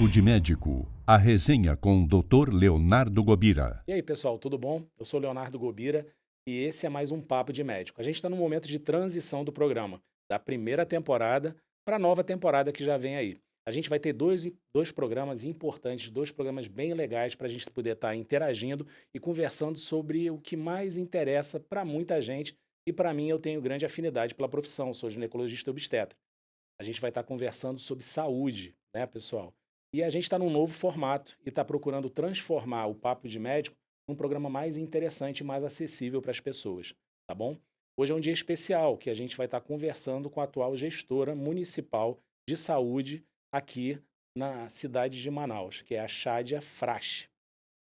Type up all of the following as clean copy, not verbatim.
Papo de Médico, a resenha com o Dr. Leonardo Gobira. E aí, pessoal, tudo bom? Eu sou Leonardo Gobira e esse é mais um Papo de Médico. A gente está num momento de transição do programa, da primeira temporada para a nova temporada que já vem aí. A gente vai ter dois programas importantes, dois programas bem legais para a gente poder estar interagindo e conversando sobre o que mais interessa para muita gente. E para mim, eu tenho grande afinidade pela profissão, sou ginecologista obstetra. A gente vai estar conversando sobre saúde, né, pessoal? E a gente está num novo formato e está procurando transformar o Papo de Médico num programa mais interessante e mais acessível para as pessoas, tá bom? Hoje é um dia especial que a gente vai estar conversando com a atual gestora municipal de saúde aqui na cidade de Manaus, que é a Chádia Frache.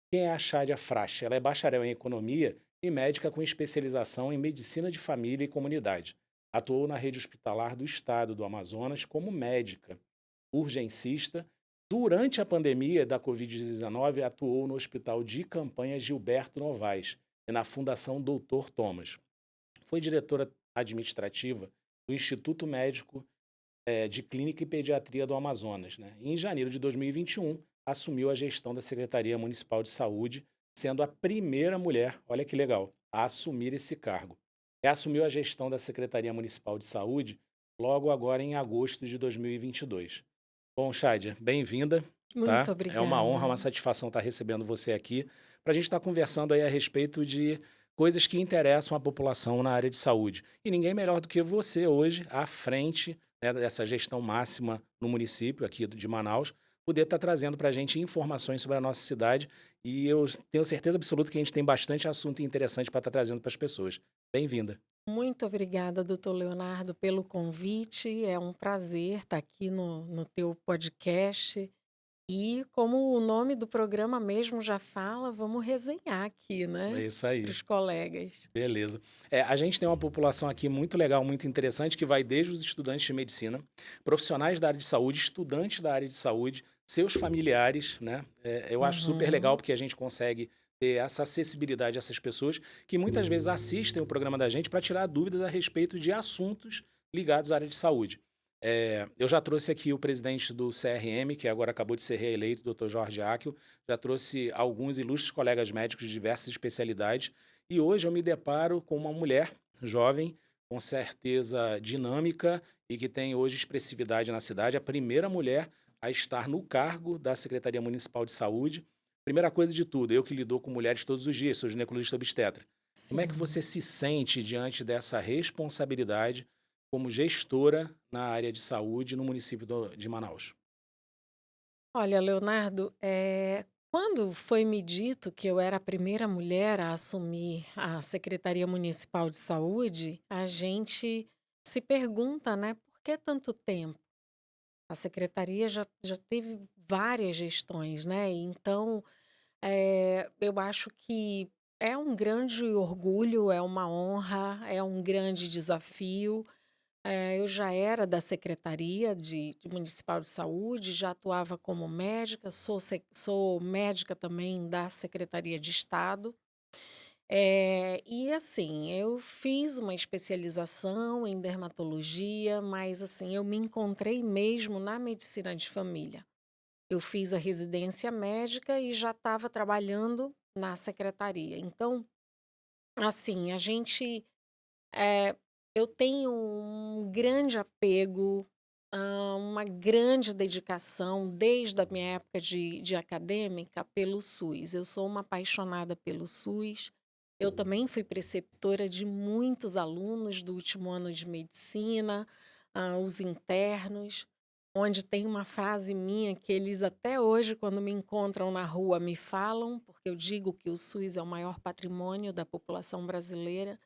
Quem é a Chádia Frache? Ela é bacharel em economia e médica com especialização em medicina de família e comunidade. Atuou na rede hospitalar do estado do Amazonas como médica, urgencista. Durante a pandemia da Covid-19, atuou no Hospital de Campanha Gilberto Novaes e na Fundação Doutor Thomas. Foi diretora administrativa do Instituto Médico de Clínica e Pediatria do Amazonas, né? E em janeiro de 2021, assumiu a gestão da Secretaria Municipal de Saúde, sendo a primeira mulher, olha que legal, a assumir esse cargo. E assumiu a gestão da Secretaria Municipal de Saúde logo agora em agosto de 2022. Bom, Chádia, bem-vinda, Muito tá? É uma honra, obrigada. uma satisfação estar recebendo você aqui para a gente estar conversando aí a respeito de coisas que interessam a população na área de saúde. E ninguém melhor do que você hoje, à frente, né, dessa gestão máxima no município aqui de Manaus, poder estar trazendo para a gente informações sobre a nossa cidade. E eu tenho certeza absoluta que a gente tem bastante assunto interessante para estar trazendo para as pessoas. Bem-vinda. Muito obrigada, doutor Leonardo, pelo convite. É um prazer estar aqui no teu podcast. E como o nome do programa mesmo já fala, vamos resenhar aqui, É né? isso Para aí. os colegas. Beleza. A gente tem uma população aqui muito legal, muito interessante, que vai desde os estudantes de medicina, profissionais da área de saúde, estudantes da área de saúde, seus familiares, né? Eu acho super legal Uhum. porque a gente consegue ter essa acessibilidade a essas pessoas que muitas vezes assistem o programa da gente para tirar dúvidas a respeito de assuntos ligados à área de saúde. Eu já trouxe aqui o presidente do CRM, que agora acabou de ser reeleito, Dr. Jorge Akil, já trouxe alguns ilustres colegas médicos de diversas especialidades, e hoje eu me deparo com uma mulher jovem, com certeza dinâmica e que tem hoje expressividade na cidade, a primeira mulher a estar no cargo da Secretaria Municipal de Saúde. Primeira coisa de tudo, eu que lido com mulheres todos os dias, sou ginecologista obstetra. Como é que Sim. você se sente diante dessa responsabilidade como gestora na área de saúde no município de Manaus? Olha, Leonardo, quando foi me dito que eu era a primeira mulher a assumir a Secretaria Municipal de Saúde, a gente se pergunta, né, por que tanto tempo? A secretaria já teve várias gestões, né, então, eu acho que é um grande orgulho, é uma honra, é um grande desafio. Eu já era da Secretaria de Municipal de Saúde, já atuava como médica, sou médica também da Secretaria de Estado. E assim, eu fiz uma especialização em dermatologia, mas assim, eu me encontrei mesmo na medicina de família. Eu fiz a residência médica e já estava trabalhando na secretaria. Então, assim, eh, eu tenho um grande apego, uma grande dedicação desde a minha época de acadêmica pelo SUS. Eu sou uma apaixonada pelo SUS. Eu também fui preceptora de muitos alunos do último ano de medicina, os internos, onde tem uma frase minha que eles até hoje, quando me encontram na rua, me falam, porque eu digo que o SUS é o maior patrimônio da população brasileira.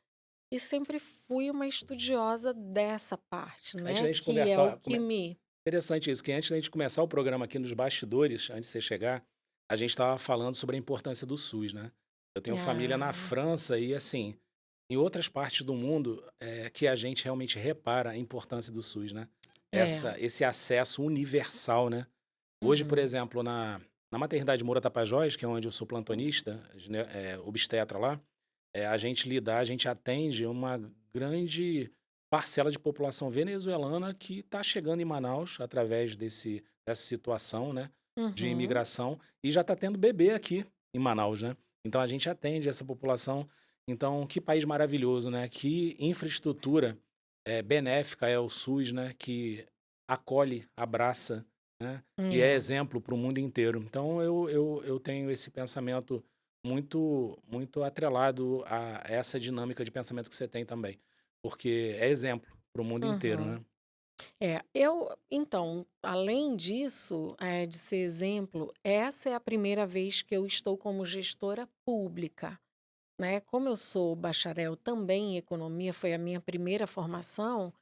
E sempre fui uma estudiosa dessa parte, Antes né, da gente que é o conversar, que me interessante isso, que antes da gente começar o programa aqui nos bastidores, antes de você chegar, a gente estava falando sobre a importância do SUS, né? Eu tenho família na ah, França e, assim, em outras partes do mundo, que a gente realmente repara a importância do SUS, né? é. Esse acesso universal, né? Hoje, por Uhum. exemplo, na maternidade Moura Tapajós, que é onde eu sou plantonista, obstetra lá, a gente atende uma grande parcela de população venezuelana que está chegando em Manaus através dessa situação, né? de Uhum. imigração e já está tendo bebê aqui em Manaus, né? Então a gente atende essa população. Então, que país maravilhoso, né? Que infraestrutura benéfica é o SUS, né? Que acolhe, abraça, né? E é É. exemplo para o mundo inteiro. Então, eu tenho esse pensamento muito atrelado a essa dinâmica de pensamento que você tem também. Porque é exemplo para o mundo inteiro, Uhum. né? Então, além disso, de ser exemplo, essa é a primeira vez que eu estou como gestora pública, né. Como eu sou bacharel também em economia, foi a minha primeira formação,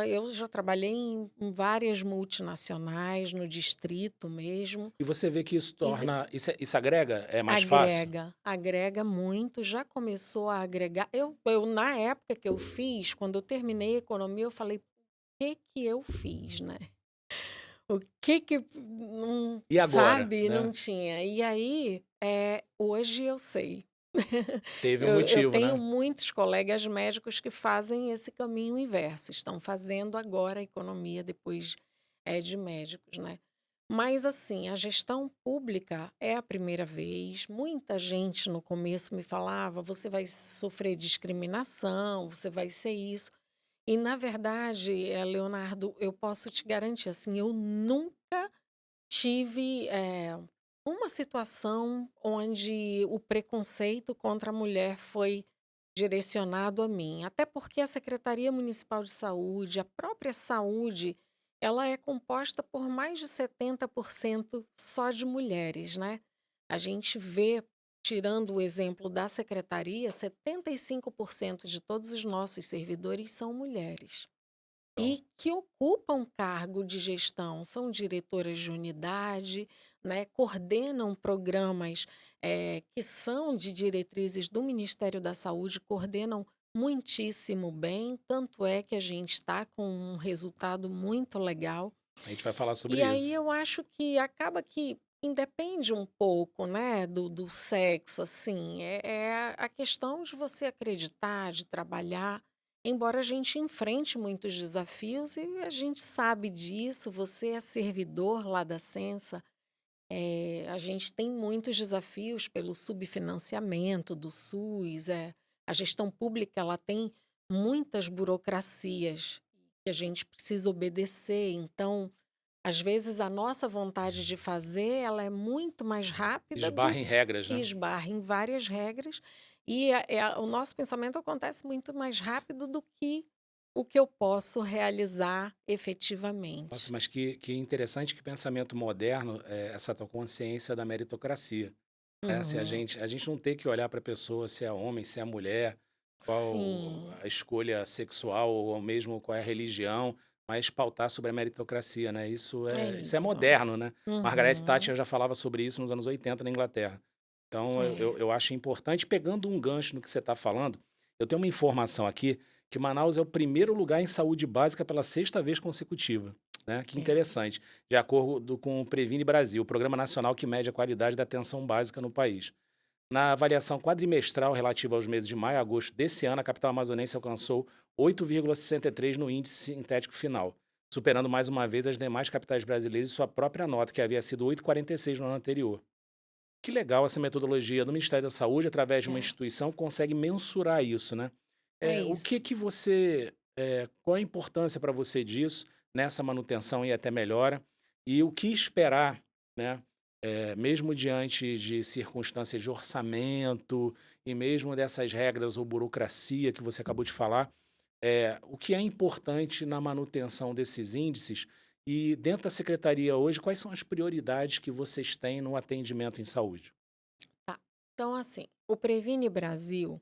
eu já trabalhei em várias multinacionais, no distrito mesmo, E você vê que isso e de torna. Isso agrega? É mais fácil? agrega muito, já começou a agregar. Eu na época que eu fiz, quando eu terminei economia, eu falei: que eu fiz, né? O que não E agora, sabe, não né? tinha. E aí, hoje eu sei. Teve um Eu motivo, tenho né? muitos colegas médicos que fazem esse caminho inverso, estão fazendo agora a economia depois, de médicos, né. Mas assim, a gestão pública é a primeira vez, muita gente no começo me falava: "Você vai sofrer discriminação, você vai ser isso". E na verdade, Leonardo, eu posso te garantir, assim, eu nunca tive, uma situação onde o preconceito contra a mulher foi direcionado a mim. Até porque a Secretaria Municipal de Saúde, a própria saúde, ela é composta por mais de 70% só de mulheres, né. A gente vê, tirando o exemplo da secretaria, 75% de todos os nossos servidores são mulheres. Então, E que ocupam cargo de gestão, são diretoras de unidade, né, coordenam programas, que são de diretrizes do Ministério da Saúde, coordenam muitíssimo bem, tanto é que a gente está com um resultado muito legal. a gente vai falar E sobre aí isso. eu acho que acaba que independe um pouco, né, do sexo, assim, é a questão de você acreditar, de trabalhar, embora a gente enfrente muitos desafios e a gente sabe disso, você é servidor lá da Sensa, a gente tem muitos desafios pelo subfinanciamento do SUS, a gestão pública ela tem muitas burocracias que a gente precisa obedecer, então às vezes a nossa vontade de fazer, ela é muito mais rápida do Esbarra em regras, que né? esbarra em várias regras, e o nosso pensamento acontece muito mais rápido do que o que eu posso realizar Nossa, efetivamente. mas que interessante, que pensamento moderno é essa tua consciência da meritocracia. Né? Se Uhum. a gente não tem que olhar para a pessoa se é homem, se é mulher, qual Sim, a escolha sexual ou mesmo qual é a religião, mas pautar sobre a meritocracia, né? é Isso é isso. moderno, né? Margaret Uhum. Thatcher já falava sobre isso nos anos 80 na Inglaterra. Então, É. eu acho importante, pegando um gancho no que você está falando, eu tenho uma informação aqui que Manaus é o primeiro lugar em saúde básica pela sexta vez consecutiva. Né? Que É. interessante. De acordo com o Previne Brasil, o Programa Nacional que mede a qualidade da atenção básica no país. Na avaliação quadrimestral relativa aos meses de maio a agosto desse ano, a capital amazonense alcançou 8,63 no índice sintético final, superando mais uma vez as demais capitais brasileiras e sua própria nota, que havia sido 8,46 no ano anterior. Que legal essa metodologia do Ministério da Saúde, através de uma É. instituição, consegue mensurar isso, né? É O que isso. que você, qual a importância para você disso, nessa manutenção e até melhora? E o que esperar, né? Mesmo diante de circunstâncias de orçamento e mesmo dessas regras ou burocracia que você acabou de falar, o que é importante na manutenção desses índices e dentro da secretaria hoje, quais são as prioridades que vocês têm no atendimento em saúde? Tá. Então assim, o Previne Brasil,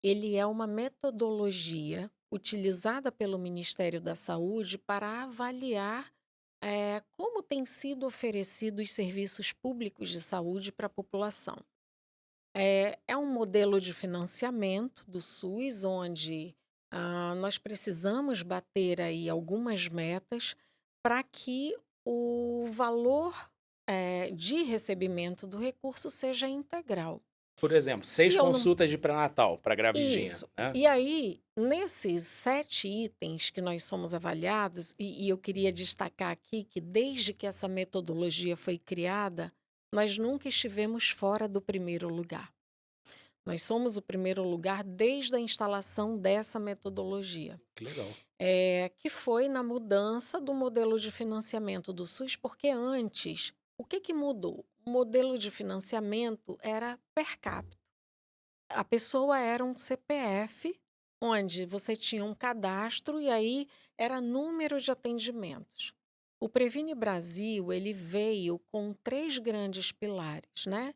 ele é uma metodologia utilizada pelo Ministério da Saúde para avaliar, como têm sido oferecidos os serviços públicos de saúde para a população. É um modelo de financiamento do SUS, onde nós precisamos bater aí algumas metas para que o valor de recebimento do recurso seja integral. Por exemplo, Se 6 eu não consultas de pré-natal para gravidinha, Isso. né. E aí, nesses 7 itens que nós somos avaliados, e eu queria destacar aqui que desde que essa metodologia foi criada, nós nunca estivemos fora do primeiro lugar. Nós somos o primeiro lugar desde a instalação dessa metodologia, Que legal. que foi na mudança do modelo de financiamento do SUS, porque antes, o que que mudou? O modelo de financiamento era per capita. A pessoa era um CPF, onde você tinha um cadastro e aí era número de atendimentos. O Previne Brasil, ele veio com 3 grandes pilares, né?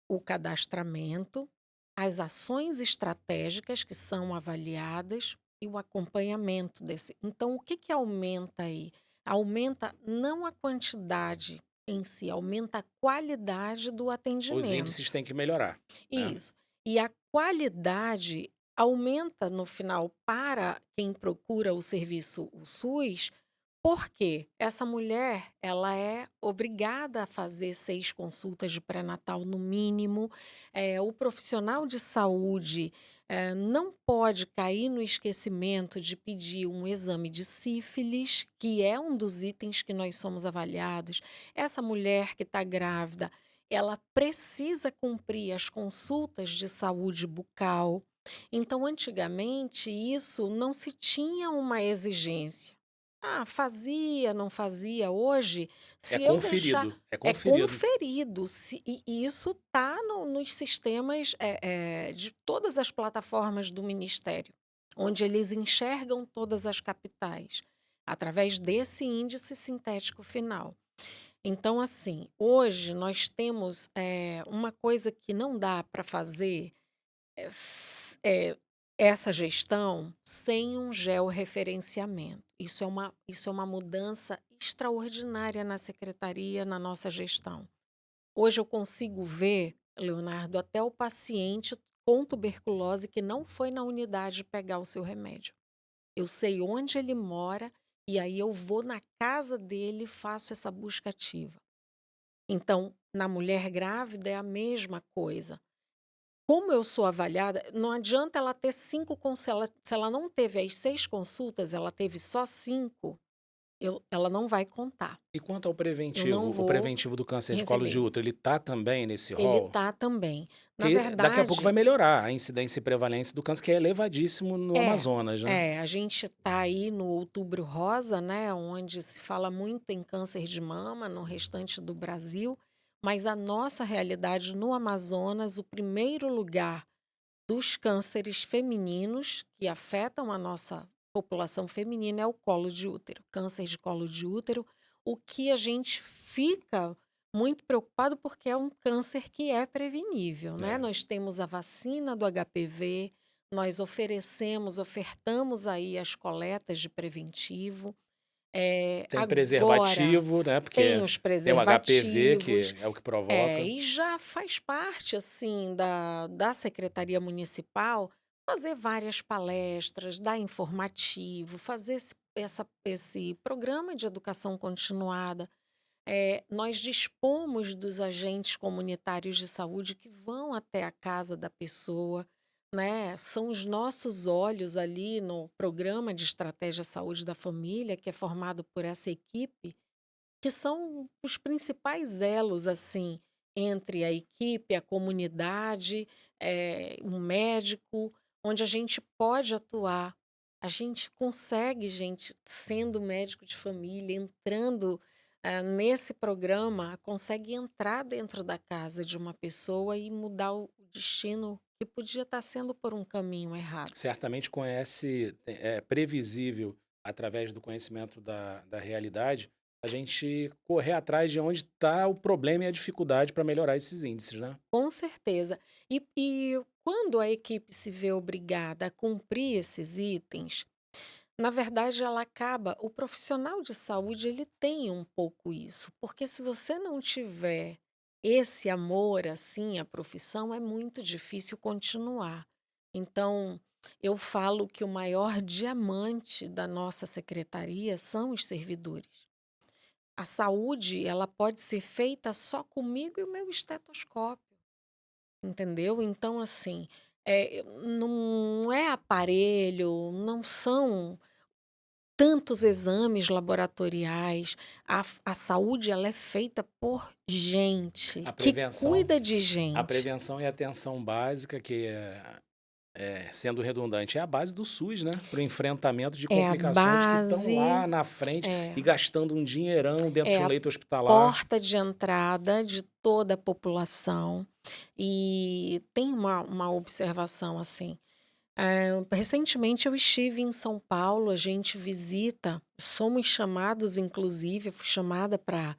O cadastramento, as ações estratégicas que são avaliadas e o acompanhamento desse. Então, o que que aumenta aí? Aumenta não a quantidade em si, aumenta a qualidade do Os índices atendimento. têm que melhorar, né. Isso. E a qualidade aumenta no final para quem procura o serviço, o SUS, porque essa mulher, ela é obrigada a fazer 6 consultas de pré-natal no mínimo. O profissional de saúde, não pode cair no esquecimento de pedir um exame de sífilis, que é um dos itens que nós somos avaliados. Essa mulher que está grávida, ela precisa cumprir as consultas de saúde bucal. Então, antigamente, isso não se tinha uma exigência. Ah, fazia, não fazia. Hoje, É se eu deixar conferido, é é conferido. conferido, e isso está nos sistemas de todas as plataformas do Ministério, onde eles enxergam todas as capitais, através desse índice sintético final. Então, assim, hoje nós temos uma coisa que não dá para fazer essa gestão sem um georreferenciamento. Isso é uma mudança extraordinária na secretaria, na nossa gestão. Hoje eu consigo ver, Leonardo, até o paciente com tuberculose que não foi na unidade pegar o seu remédio. Eu sei onde ele mora e aí eu vou na casa dele e faço essa busca ativa. Então, na mulher grávida é a mesma coisa. Como eu sou avaliada, não adianta ela ter 5 se ela não teve as 6 consultas, ela teve só 5, ela não vai contar. E quanto ao Eu não preventivo, o vou preventivo do câncer de colo de receber. útero, ele tá também nesse Ele rol? tá também. Na Porque daqui a pouco vai verdade melhorar a incidência e prevalência do câncer, que é elevadíssimo no é, Amazonas, né. a gente tá aí no Outubro Rosa, né, onde se fala muito em câncer de mama no restante do Brasil, mas a nossa realidade no Amazonas, o primeiro lugar dos cânceres femininos que afetam a nossa população feminina é o colo de útero, câncer de colo de útero, o que a gente fica muito preocupado porque é um câncer que é prevenível, né? É. Nós temos a vacina do HPV, nós ofertamos aí as coletas de preventivo. Tem Agora preservativo, né, tem porque os tem o HPV, que preservativos, é o que provoca. e já faz parte, assim, da secretaria municipal fazer várias palestras, dar informativo, fazer esse programa de educação continuada. Nós dispomos dos agentes comunitários de saúde que vão até a casa da pessoa, né? São os nossos olhos ali no programa de estratégia saúde da família, que é formado por essa equipe que são os principais elos, assim, entre a equipe, a comunidade, o médico, onde a gente pode atuar. A gente consegue, gente, sendo médico de família, entrando, nesse programa, consegue entrar dentro da casa de uma pessoa e mudar o destino que podia estar sendo por um caminho errado. Certamente conhece, é previsível, através do conhecimento da realidade, a gente correr atrás de onde está o problema e a dificuldade para melhorar esses índices, né. Com certeza. E quando a equipe se vê obrigada a cumprir esses itens, na verdade ela acaba o profissional de saúde, ele tem um pouco isso, porque se você não tiver esse amor, assim, à profissão, é muito difícil continuar. Então, eu falo que o maior diamante da nossa secretaria são os servidores. A saúde, ela pode ser feita só comigo e o meu estetoscópio. entendeu? Então, assim, não é aparelho, não são tantos exames laboratoriais. A saúde, ela é feita por gente A que prevenção, cuida de a gente. prevenção e a atenção básica, que sendo redundante, é a base do SUS, né? Para o enfrentamento de É a complicações que estão base, lá na frente é, e gastando um dinheirão dentro de é um a leito hospitalar. porta de entrada de toda a população. E tem uma observação assim. Recentemente eu estive em São Paulo, a gente visita, somos chamados, inclusive, eu fui chamada para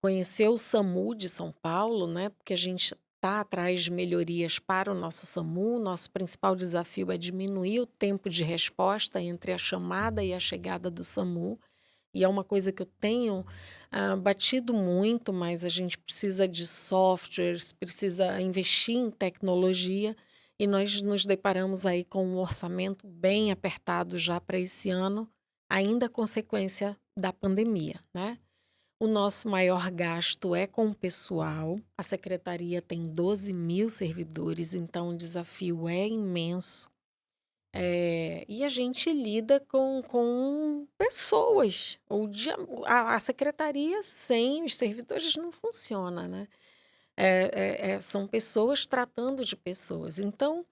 conhecer o SAMU de São Paulo, né? Porque a gente está atrás de melhorias para o nosso SAMU. Nosso principal desafio é diminuir o tempo de resposta entre a chamada e a chegada do SAMU. E é uma coisa que eu tenho batido muito, mas a gente precisa de softwares, precisa investir em tecnologia, e nós nos deparamos aí com um orçamento bem apertado já para esse ano, ainda consequência da pandemia, né? O nosso maior gasto é com o pessoal. A secretaria tem 12.000 servidores, então o desafio é imenso. E a gente lida com pessoas. A secretaria sem os servidores não funciona, né? São pessoas tratando de pessoas. Então,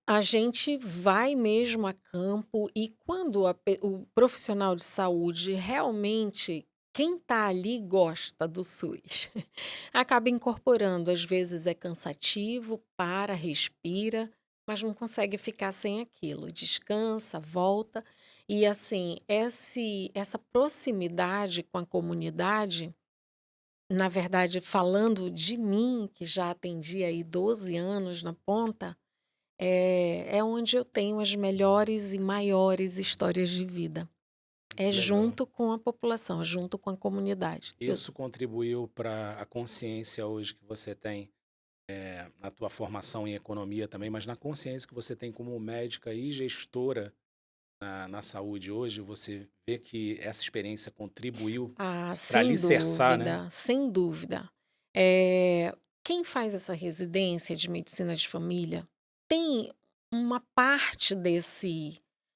a gente vai mesmo a campo, e quando o profissional de saúde realmente, quem está ali gosta do SUS, acaba incorporando. Às vezes é cansativo, para, respira, mas não consegue ficar sem aquilo. Descansa, volta. E assim, essa proximidade com a comunidade, na verdade, falando de mim, que já atendi aí 12 anos na ponta, é onde eu tenho as melhores e maiores histórias de vida. É Legal. junto com a população, é junto com a comunidade. Isso contribuiu para a consciência hoje que você tem, na tua formação em economia também, mas na consciência que você tem como médica e gestora na saúde hoje, você vê que essa experiência contribuiu para Sem alicerçar, né? dúvida, sem dúvida. Eh, Quem faz essa residência de medicina de família tem uma parte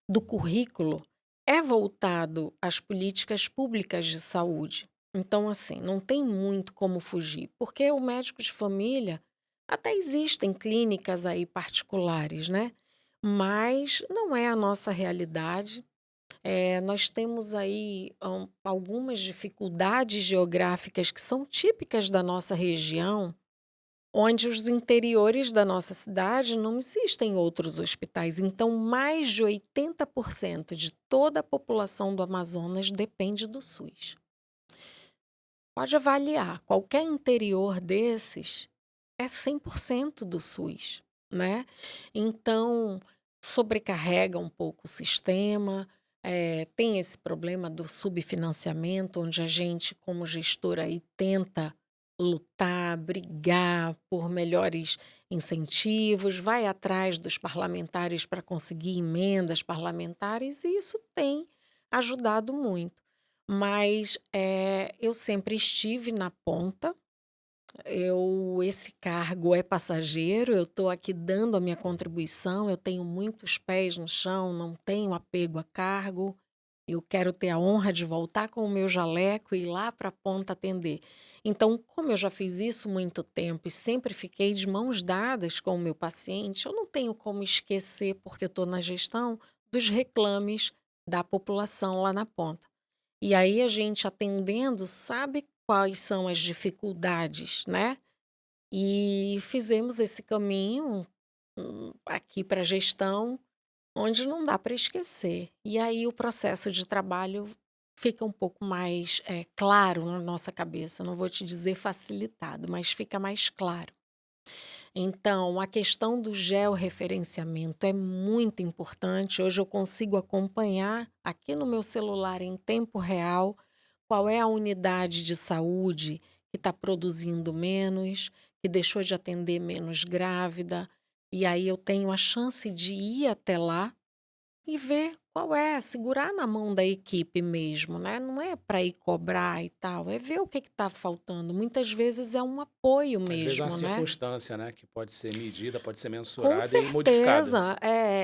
do currículo é voltado às políticas públicas de saúde. Então, assim, não tem muito como fugir, porque o médico de família, até existem clínicas aí particulares, né? Mas não é a nossa realidade. Nós temos aí algumas dificuldades geográficas que são típicas da nossa região, onde os interiores da nossa cidade não existem outros hospitais. Então, mais de 80% de toda a população do Amazonas depende do SUS. Pode avaliar, qualquer interior desses é 100% do SUS, né? Então, sobrecarrega um pouco o sistema. Tem esse problema do subfinanciamento, onde a gente, como gestora, aí tenta lutar, brigar por melhores incentivos, vai atrás dos parlamentares para conseguir emendas parlamentares, e isso tem ajudado muito. Mas eu sempre estive na ponta. Esse cargo é passageiro, eu estou aqui dando a minha contribuição, eu tenho muitos pés no chão, não tenho apego a cargo. Eu quero ter a honra de voltar com o meu jaleco e ir lá para a ponta atender. Então, como eu já fiz isso muito tempo e sempre fiquei de mãos dadas com o meu paciente, eu não tenho como esquecer, porque eu estou na gestão, dos reclames da população lá na ponta. E aí a gente atendendo sabe quais são as dificuldades, né? E fizemos esse caminho, aqui para a gestão, onde não dá para esquecer. E aí o processo de trabalho fica um pouco mais claro na nossa cabeça. Não vou te dizer facilitado, mas fica mais claro. Então, a questão do georreferenciamento é muito importante. Hoje eu consigo acompanhar aqui no meu celular em tempo real qual é a unidade de saúde que está produzindo menos, que deixou de atender menos grávida. E aí eu tenho a chance de ir até lá e ver qual é? Segurar na mão da equipe mesmo, né? Não é para ir cobrar e tal, é ver o que está faltando. Muitas vezes é um apoio Às vezes é uma mesmo, né? circunstância, né, que pode ser medida, pode ser Com mensurada e modificada. certeza,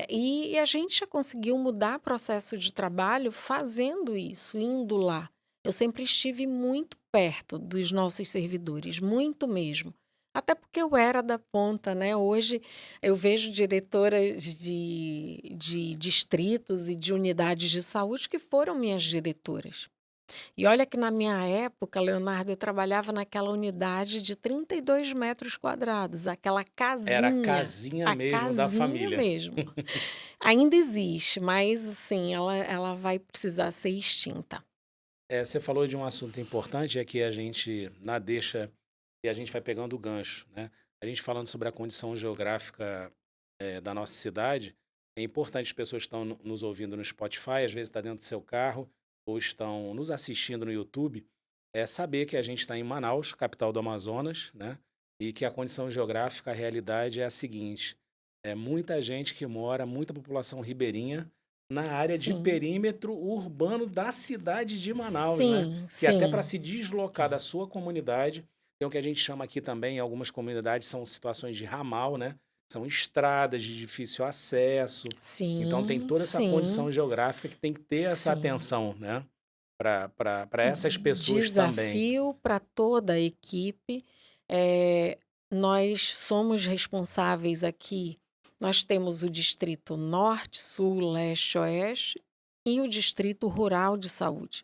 e a gente já conseguiu mudar processo de trabalho fazendo isso, indo lá. Eu sempre estive muito perto dos nossos servidores, muito mesmo. Até porque eu era da ponta, né? Hoje eu vejo diretoras de distritos e de unidades de saúde que foram minhas diretoras. E olha que na minha época, Leonardo, eu trabalhava naquela unidade de 32 metros quadrados, aquela Era a casinha, casinha a mesmo da casinha família. mesmo. Ainda existe, mas assim, ela vai precisar ser extinta. Você falou de um assunto importante, é que a gente, na deixa, e a gente vai pegando o gancho, né? A gente falando sobre a condição geográfica da nossa cidade, é importante as pessoas que estão nos ouvindo no Spotify, às vezes está dentro do seu carro, ou estão nos assistindo no YouTube, saber que a gente está em Manaus, capital do Amazonas, né? E que a condição geográfica, a realidade é a seguinte: muita gente que mora, muita população ribeirinha, na área de Sim, perímetro urbano da cidade de Manaus, né? sim, Que até para sim, se deslocar da sua comunidade, tem o que a gente chama aqui também, em algumas comunidades, são situações de ramal, né? São estradas de difícil acesso. Então tem sim, toda essa sim, condição geográfica que tem que ter essa sim. atenção, né? Para essas pessoas também. Desafio para toda a equipe. Eh, Nós somos responsáveis aqui. Nós temos o Distrito Norte, Sul, Leste, Oeste e o Distrito Rural de Saúde.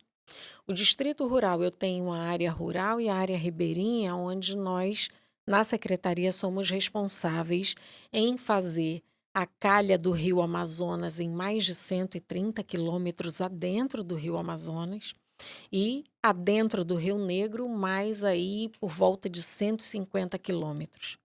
O Distrito Rural, eu tenho a área rural e a área ribeirinha, onde nós, na secretaria, somos responsáveis em fazer a calha do Rio Amazonas em mais de 130 quilômetros adentro do Rio Amazonas e adentro do Rio Negro, mais aí por volta de 150 quilômetros.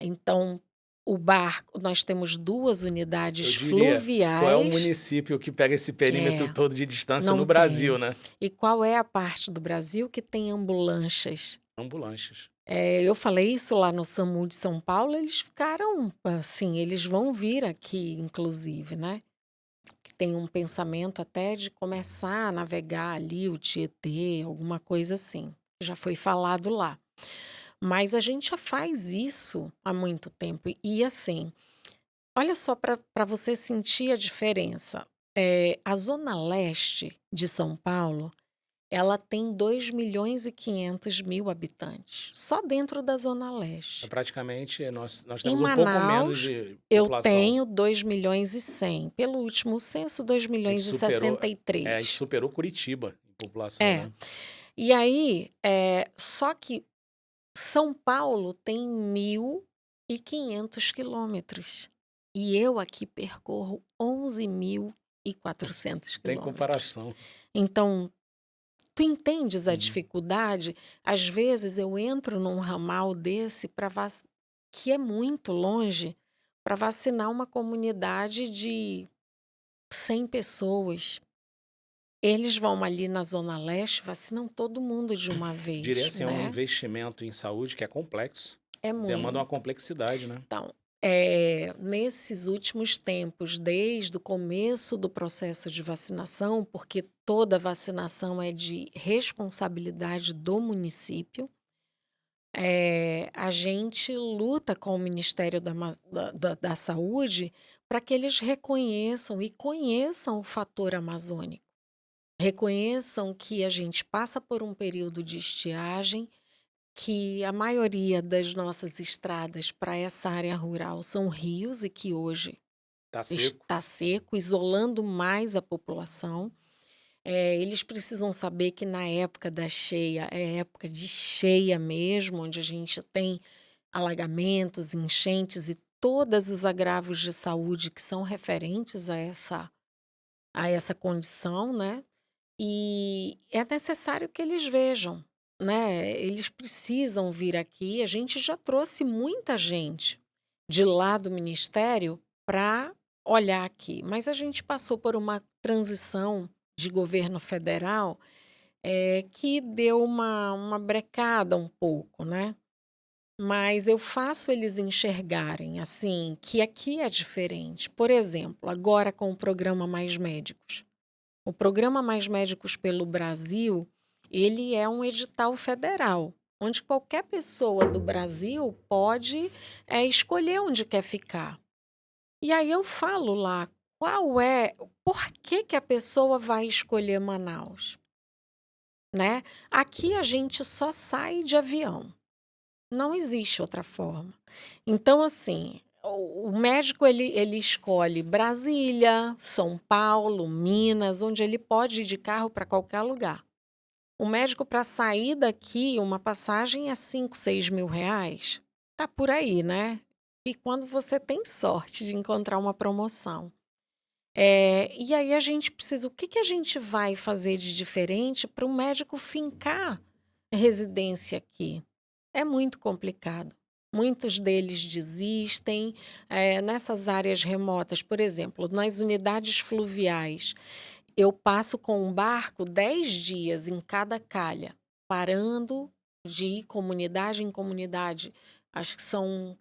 Então, o barco, nós temos duas Eu unidades diria, qual é o fluviais. município que pega esse perímetro É, todo de distância no não Brasil, tem. né? E qual é a parte do Brasil que tem ambulâncias? Ambulâncias. Eu falei isso lá no SAMU de São Paulo, eles ficaram assim, eles vão vir aqui, inclusive, né? Que tem um pensamento até de começar a navegar ali o Tietê, alguma coisa assim. Já foi falado lá. Mas a gente já faz isso há muito tempo. E assim, olha só para você sentir a diferença. A Zona Leste de São Paulo, ela tem 2.500.000 habitantes, só dentro da Zona É Leste. praticamente, nós Em temos um pouco menos Manaus, de eu população. tenho 2.100.000. Pelo último censo, dois A gente milhões e superou, sessenta e a gente três. superou Curitiba em população, É. né? E aí, só que São Paulo tem 1.500 quilômetros. E eu aqui percorro 11.400 Tem quilômetros. comparação. Então, tu entendes a Uhum. dificuldade? Às vezes eu entro num ramal desse que é muito longe para vacinar uma comunidade de 100 pessoas. Eles vão ali na Zona Leste, vacinam todo mundo de uma Diria vez, assim, é um né? investimento em saúde que é complexo, É demanda uma muito. complexidade, né? Então, nesses últimos tempos, desde o começo do processo de vacinação, porque toda vacinação é de responsabilidade do município, a gente luta com o Ministério da Saúde para que eles reconheçam e conheçam o fator amazônico. Reconheçam que a gente passa por um período de estiagem, que a maioria das nossas estradas para essa área rural são rios e que hoje Tá seco. está seco, isolando mais a população. Eles precisam saber que na época da cheia é época de cheia mesmo, onde a gente tem alagamentos, enchentes e todos os agravos de saúde que são referentes a essa condição, né? E é necessário que eles vejam, né? Eles precisam vir aqui. A gente já trouxe muita gente de lá do ministério para olhar aqui, mas a gente passou por uma transição de governo federal, que deu uma brecada um pouco, né? mas eu faço eles enxergarem, assim, que aqui é diferente. Por exemplo, agora com o programa Mais Médicos. O programa Mais Médicos pelo Brasil, ele é um edital federal, onde qualquer pessoa do Brasil pode, escolher onde quer ficar. E aí eu falo lá, por que que a pessoa vai escolher Manaus, né? Aqui a gente só sai de avião, não existe outra forma. Então, assim, o médico ele escolhe Brasília, São Paulo, Minas, onde ele pode ir de carro para qualquer lugar. O médico para sair daqui, uma passagem é 5, 6 mil reais. Tá por aí, né? E quando você tem sorte de encontrar uma promoção. E aí a gente precisa, o que que a gente vai fazer de diferente para o médico fincar residência aqui? É muito complicado. Muitos deles desistem. Nessas áreas remotas, por exemplo, nas unidades fluviais, eu passo com um barco 10 dias em cada calha, parando de ir comunidade em comunidade. Acho que são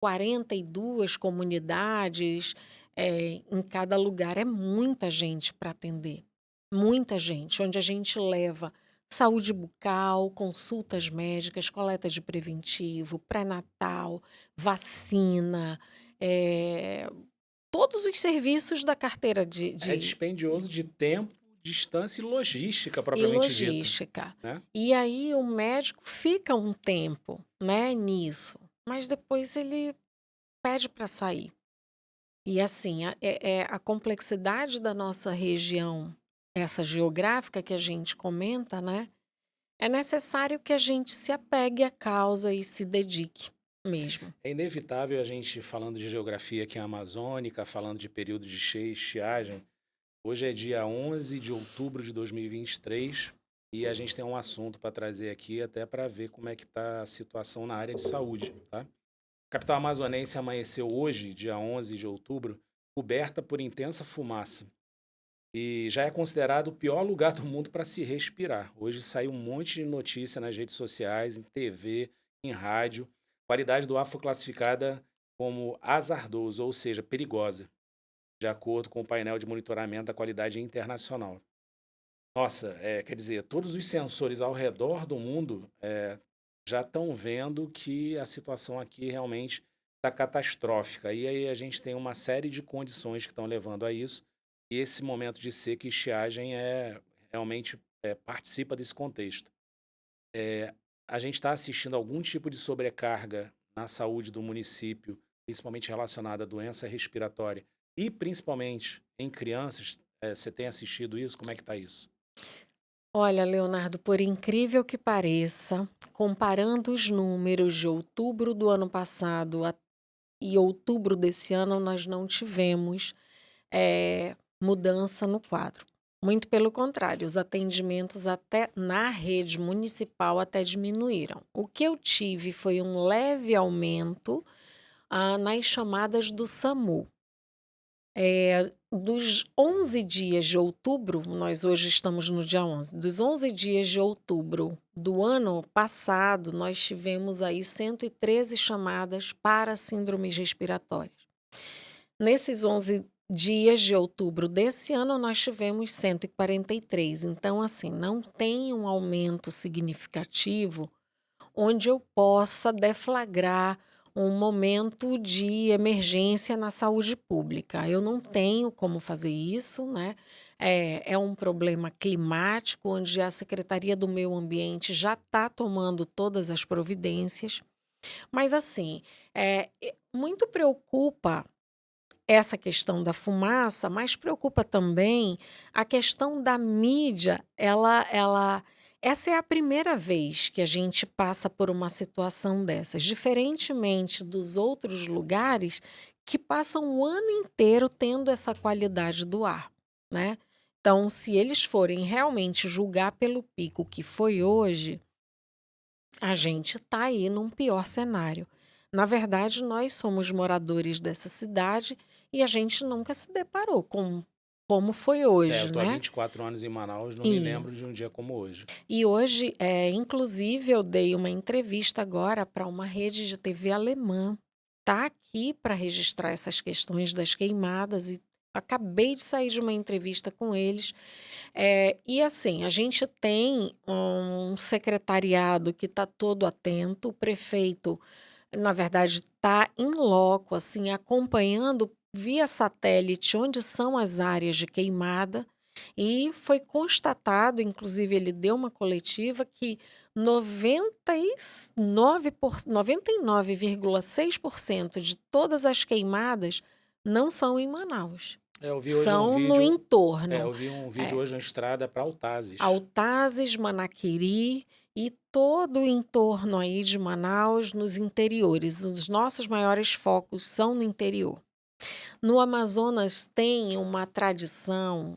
42 comunidades, em cada lugar. É muita gente para atender, muita gente, onde a gente leva saúde bucal, consultas médicas, coleta de preventivo, pré-natal, vacina, eh, todos os serviços da carteira de É de dispendioso de tempo, distância e logística e propriamente dita, logística. né? E aí o médico fica um tempo, né, nisso, mas depois ele pede para sair. E assim, a complexidade da nossa região, essa geográfica que a gente comenta, né, é necessário que a gente se apegue à causa e se dedique mesmo. É inevitável a gente, falando de geografia aqui amazônica, falando de período de cheia e estiagem. Hoje é dia 11 de outubro de 2023 e a gente tem um assunto para trazer aqui até para ver como é que está a situação na área de saúde, tá? A capital amazonense amanheceu hoje, dia 11 de outubro, coberta por intensa fumaça e já é considerado o pior lugar do mundo para se respirar. Hoje saiu um monte de notícia nas redes sociais, em TV, em rádio. A qualidade do ar foi classificada como hazardoso, ou seja, perigosa, de acordo com o painel de monitoramento da qualidade internacional. Nossa, quer dizer, todos os sensores ao redor do mundo já estão vendo que a situação aqui realmente está catastrófica. E aí a gente tem uma série de condições que estão levando a isso. E esse momento de seca e estiagem realmente participa desse contexto. A gente está assistindo algum tipo de sobrecarga na saúde do município, principalmente relacionada à doença respiratória e principalmente em crianças. Você tem assistido isso? Como é que está isso? Olha, Leonardo, por incrível que pareça, comparando os números de outubro do ano passado e outubro desse ano, nós não tivemos mudança no quadro. Muito pelo contrário, os atendimentos até na rede municipal até diminuíram. O que eu tive foi um leve aumento nas chamadas do SAMU. Dos 11 dias de outubro, nós hoje estamos no dia 11, dos 11 dias de outubro do ano passado, nós tivemos aí 113 chamadas para síndromes respiratórias. Nesses 11 dias de outubro desse ano, nós tivemos 143. Então, assim, não tem um aumento significativo onde eu possa deflagrar um momento de emergência na saúde pública. Eu não tenho como fazer isso, né? É um problema climático, onde a Secretaria do Meio Ambiente já está tomando todas as providências. Mas, assim, muito preocupa essa questão da fumaça, mas preocupa também a questão da mídia. Essa é a primeira vez que a gente passa por uma situação dessas, diferentemente dos outros lugares que passam o ano inteiro tendo essa qualidade do ar, né? Então, se eles forem realmente julgar pelo pico que foi hoje, a gente está aí num pior cenário. Na verdade, nós somos moradores dessa cidade e a gente nunca se deparou com como foi Eu hoje, tô há né? 24 anos em Manaus, não me lembro de Isso. um dia como hoje. E hoje, inclusive, eu dei uma entrevista agora para uma rede de TV alemã. Tá aqui para registrar essas questões das queimadas e acabei de sair de uma entrevista com eles. E assim, a gente tem um secretariado que está todo atento, o prefeito, na verdade, está em loco, assim, acompanhando via satélite onde são as áreas de queimada, e foi constatado, inclusive ele deu uma coletiva, que 99,6% de todas as queimadas não são em Manaus, Eu vi hoje um são no vídeo, entorno. eu vi um vídeo É, hoje na estrada para Altazes. Altazes, Manaquiri e todo o entorno aí de Manaus, nos interiores. Os nossos maiores focos são no interior. No Amazonas tem uma tradição,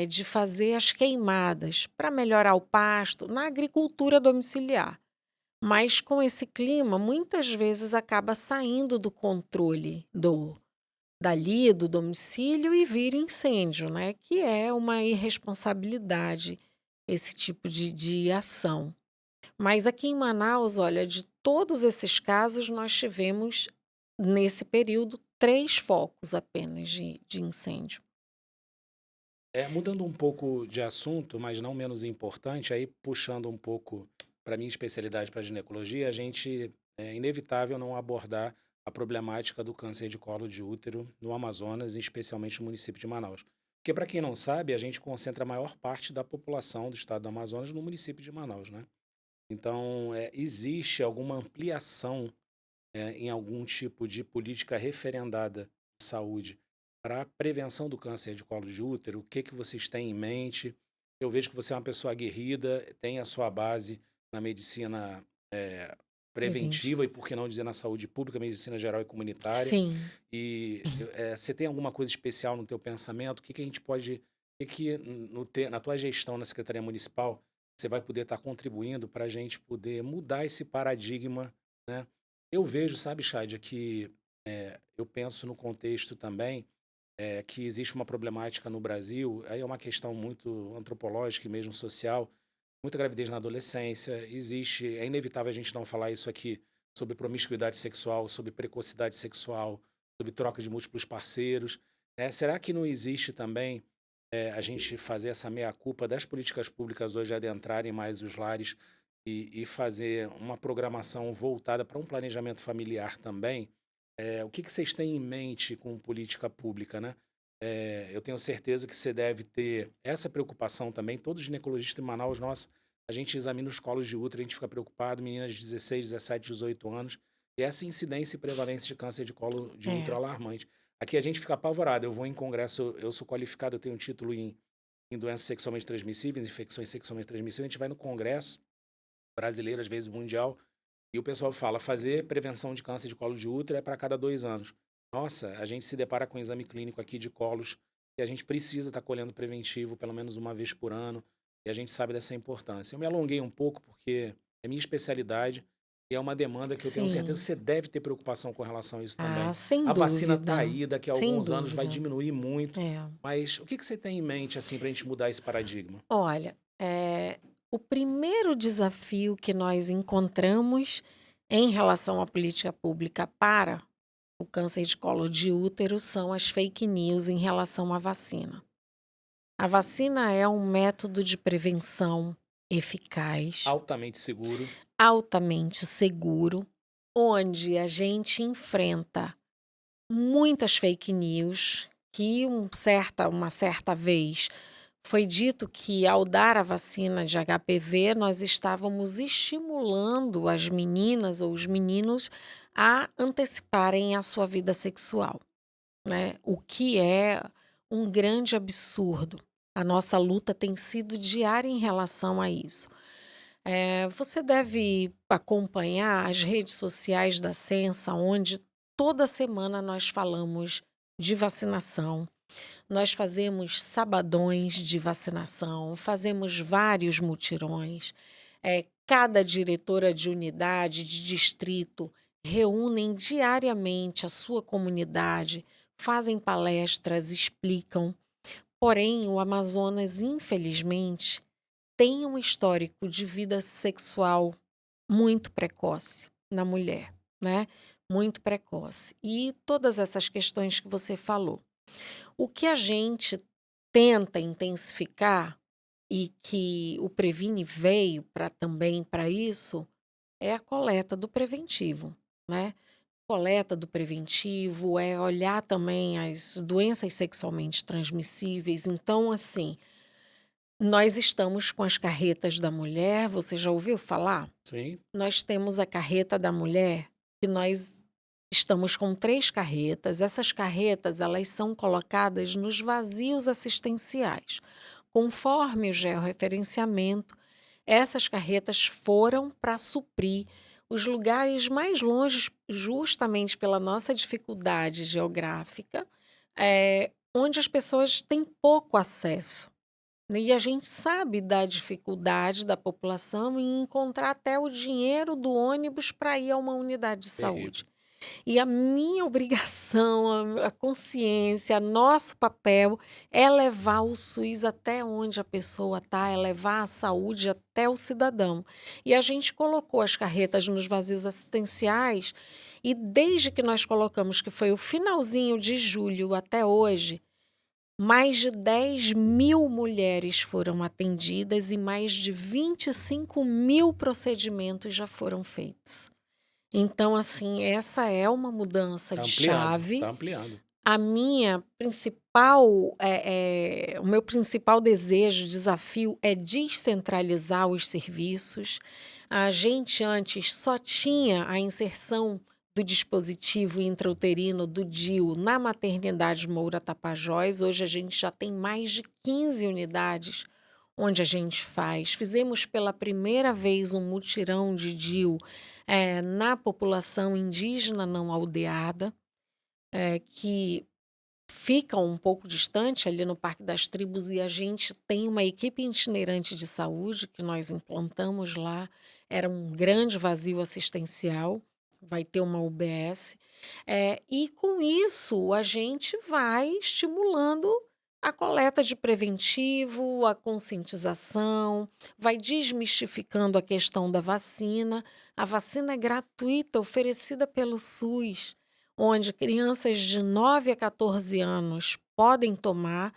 de fazer as queimadas para melhorar o pasto na agricultura domiciliar. Mas com esse clima, muitas vezes acaba saindo do controle do domicílio e vira incêndio, né? Que é uma irresponsabilidade esse tipo de ação. Mas aqui em Manaus, olha, de todos esses casos, nós tivemos, nesse período, 3 focos apenas de incêndio. Mudando um pouco de assunto, mas não menos importante, aí puxando um pouco para minha especialidade para ginecologia, a gente é inevitável não abordar a problemática do câncer de colo de útero no Amazonas, e especialmente no município de Manaus. Porque, para quem não sabe, a gente concentra a maior parte da população do estado do Amazonas no município de Manaus, né? Então, existe alguma ampliação em algum tipo de política referendada de saúde para a prevenção do câncer de colo de útero? O que que vocês têm em mente? Eu vejo que você é uma pessoa aguerrida, tem a sua base na medicina eh, Prevente. preventiva e, por que não dizer, na saúde pública, medicina geral e comunitária. Sim. E você tem alguma coisa especial no teu pensamento? O que que a gente pode, o que que na tua gestão na Secretaria Municipal você vai poder estar contribuindo para a gente poder mudar esse paradigma, né? Eu vejo, sabe, Shadia, que eu penso no contexto também que existe uma problemática no Brasil, aí é uma questão muito antropológica e mesmo social, muita gravidez na adolescência, existe, é inevitável a gente não falar isso aqui, sobre promiscuidade sexual, sobre precocidade sexual, sobre troca de múltiplos parceiros, né? Será que não existe também a gente fazer essa meia-culpa das políticas públicas hoje adentrarem mais os lares e fazer uma programação voltada para um planejamento familiar também? O que que vocês têm em mente com política pública, né? Eu tenho certeza que você deve ter essa preocupação também. Todo ginecologista em Manaus, nós, a gente examina os colos de útero, a gente fica preocupado, meninas de 16, 17, 18 anos, e essa incidência e prevalência de câncer de colo de útero é É. alarmante. Aqui a gente fica apavorado. Eu vou em congresso, eu sou qualificado, eu tenho um título em doenças sexualmente transmissíveis, infecções sexualmente transmissíveis. A gente vai no congresso brasileiro, às vezes mundial, e o pessoal fala, fazer prevenção de câncer de colo de útero é para cada 2 anos. Nossa, a gente se depara com um exame clínico aqui de colos que a gente precisa estar colhendo preventivo pelo menos uma vez por ano, e a gente sabe dessa importância. Eu me alonguei um pouco porque é minha especialidade e é uma demanda que eu tenho certeza que Sim. você deve ter preocupação com relação a isso Ah, também. sem A vacina está dúvida. aí, daqui a Sem alguns anos vai dúvida. diminuir muito, É. mas o que que você tem em mente assim para a gente mudar esse paradigma? Olha, o primeiro desafio que nós encontramos em relação à política pública para o câncer de colo de útero são as fake news em relação à vacina. A vacina é um método de prevenção eficaz, Altamente seguro. altamente seguro, onde a gente enfrenta muitas fake news que uma certa vez foi dito que ao dar a vacina de HPV nós estávamos estimulando as meninas ou os meninos a anteciparem a sua vida sexual, né? O que é um grande absurdo. A nossa luta tem sido diária em relação a isso. Você deve acompanhar as redes sociais da Sensa, onde toda semana nós falamos de vacinação. Nós fazemos sabadões de vacinação, fazemos vários mutirões. Cada diretora de unidade, de distrito, reúnem diariamente a sua comunidade, fazem palestras, explicam. Porém, o Amazonas, infelizmente, tem um histórico de vida sexual muito precoce na mulher, né? Muito precoce. E todas essas questões que você falou. O que a gente tenta intensificar e que o Previne veio para também para isso é a coleta do preventivo, né? Coleta do preventivo é olhar também as doenças sexualmente transmissíveis. Então, assim, nós estamos com as carretas da mulher, você já ouviu falar? Sim, Nós temos a carreta da mulher, que nós estamos com 3 carretas. Essas carretas, elas são colocadas nos vazios assistenciais. Conforme o georreferenciamento, essas carretas foram para suprir os lugares mais longe, justamente pela nossa dificuldade geográfica, onde as pessoas têm pouco acesso, né. E a gente sabe da dificuldade da população em encontrar até o dinheiro do ônibus para ir a uma unidade de terrível. saúde. E a minha obrigação, a consciência, nosso papel é levar o SUS até onde a pessoa está, é levar a saúde até o cidadão. E a gente colocou as carretas nos vazios assistenciais e desde que nós colocamos, que foi o finalzinho de julho até hoje, mais de 10.000 mulheres foram atendidas e mais de 25.000 procedimentos já foram feitos. Então, assim, essa é uma mudança Tá de ampliando, tá chave. ampliando. A minha principal, o meu principal desejo, desafio é descentralizar os serviços. A gente antes só tinha a inserção do dispositivo intrauterino do DIU na maternidade Moura Tapajós. Hoje a gente já tem mais de 15 unidades onde a gente faz. Fizemos pela primeira vez um mutirão de DIU na população indígena não aldeada, que fica um pouco distante ali no Parque das Tribos e a gente tem uma equipe itinerante de saúde que nós implantamos lá. Era um grande vazio assistencial, vai ter uma UBS. E com isso a gente vai estimulando a coleta de preventivo, a conscientização, vai desmistificando a questão da vacina. A vacina é gratuita, oferecida pelo SUS, onde crianças de 9 a 14 anos podem tomar.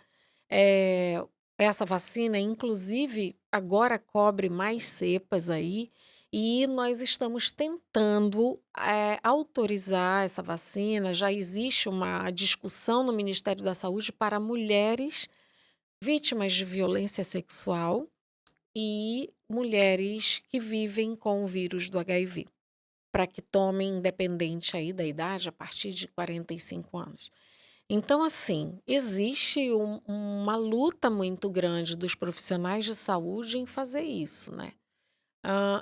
Eh, Essa vacina, inclusive, agora cobre mais cepas aí, e nós estamos tentando, autorizar essa vacina. Já existe uma discussão no Ministério da Saúde para mulheres vítimas de violência sexual e mulheres que vivem com o vírus do HIV para que tomem, independente aí da idade, a partir de 45 anos. Então, assim, existe uma luta muito grande dos profissionais de saúde em fazer isso, né?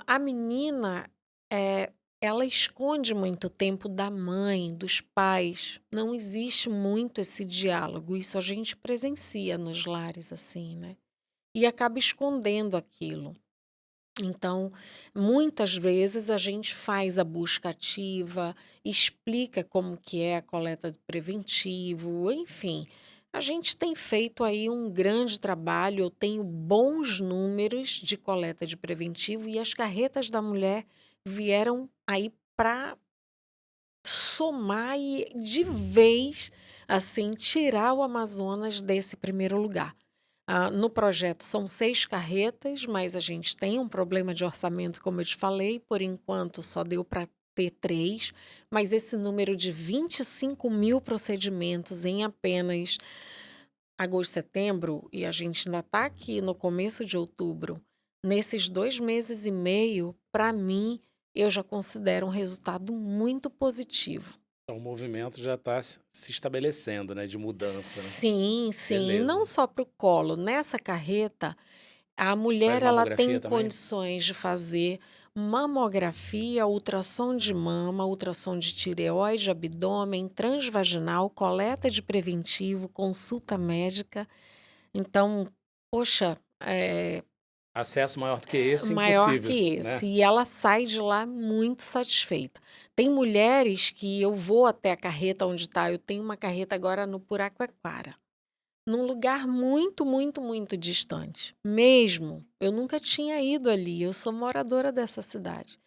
A menina, ela esconde muito tempo da mãe, dos pais. Não existe muito esse diálogo. Isso a gente presencia nos lares, assim, né? E acaba escondendo aquilo. Então, muitas vezes a gente faz a busca ativa, explica como que é a coleta de preventivo, enfim. A gente tem feito aí um grande trabalho, eu tenho bons números de coleta de preventivo e as carretas da mulher vieram aí para somar e de vez, assim, tirar o Amazonas desse primeiro lugar. No projeto são 6 carretas, mas a gente tem um problema de orçamento, como eu te falei, por enquanto só deu para ter 3, mas esse número de 25.000 procedimentos em apenas agosto, setembro, e a gente ainda está aqui no começo de outubro, nesses 2 meses e meio, para mim, eu já considero um resultado muito positivo. Então o movimento já está se estabelecendo, né, de mudança, né. Sim, sim, e não Beleza. só para o colo. Nessa carreta, a Faz mulher ela tem mamografia também? condições de fazer mamografia, ultrassom de mama, ultrassom de tireoide, abdômen, transvaginal, coleta de preventivo, consulta médica. Então, poxa, Acesso maior do que esse, maior impossível, que né. esse. E ela sai de lá muito satisfeita. Tem mulheres que eu vou até a carreta onde está. Eu tenho uma carreta agora no Puraquequara. num lugar muito, muito, muito distante. Mesmo, eu nunca tinha ido ali, eu sou moradora dessa cidade.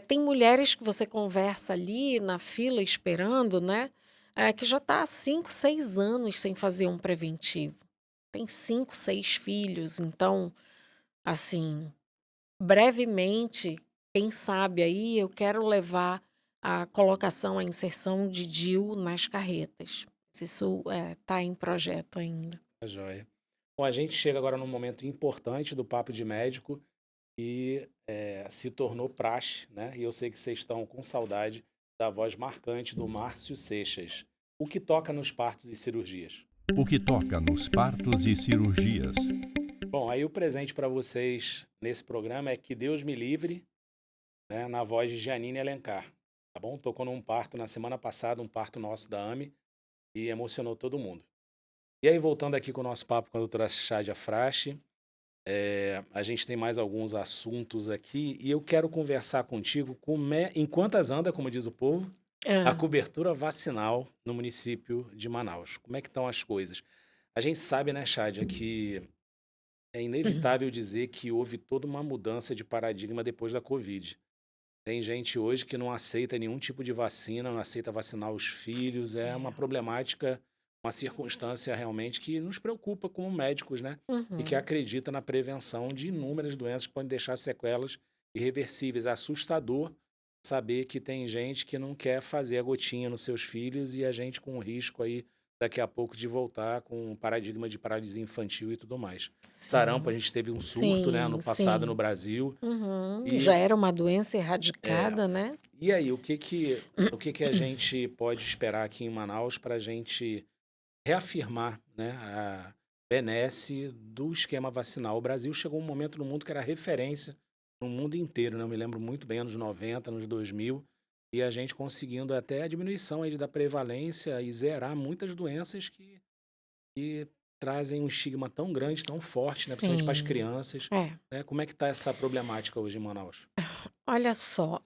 Tem mulheres que você conversa ali na fila esperando, né, que já está há 5, 6 anos sem fazer um preventivo. Tem 5, 6 filhos, então, assim, brevemente, quem sabe aí eu quero levar a colocação, a inserção de DIU nas carretas. Isso está em projeto ainda. Tá joia. Bom, a gente chega agora num momento importante do Papo de Médico e se tornou praxe, né? E eu sei que vocês estão com saudade da voz marcante do Márcio Seixas. O que toca nos partos e cirurgias? O que toca nos partos e cirurgias. Bom, aí o presente para vocês nesse programa é Que Deus Me Livre, né? Na voz de Janine Alencar, tá bom? Tocou num parto na semana passada, um parto nosso da AME, e emocionou todo mundo. E aí, voltando aqui com o nosso papo com a doutora Chádia Frache, a gente tem mais alguns assuntos aqui e eu quero conversar contigo em quantas anda, como diz o povo, a Ah, cobertura vacinal no município de Manaus. Como é que estão as coisas? A gente sabe, né, Chádia, que é inevitável dizer que houve toda uma mudança de paradigma depois da Covid. Tem gente hoje que não aceita nenhum tipo de vacina, não aceita vacinar os filhos. É uma é. problemática, uma circunstância realmente que nos preocupa como médicos, né? E que Uhum. acredita na prevenção de inúmeras doenças que podem deixar sequelas irreversíveis. É assustador saber que tem gente que não quer fazer a gotinha nos seus filhos e a gente com o risco aí daqui a pouco de voltar com um paradigma de paralisia infantil e tudo mais. Sarampo, a Sim, gente teve um surto, né, ano sim, passado no sim. Brasil. Uhum. E Já era uma doença é, erradicada, né? e aí, o que que a gente pode esperar aqui em Manaus para a gente reafirmar, né, a benesse do esquema vacinal? O Brasil chegou um momento no mundo que era referência no mundo inteiro, né? Eu me lembro muito bem, anos 90, anos 2000, e a gente conseguindo até a diminuição aí da prevalência e zerar muitas doenças que trazem um estigma tão grande, tão forte, né, principalmente para as Sim. crianças, É. né? Como é que está essa problemática hoje em Manaus? Olha só,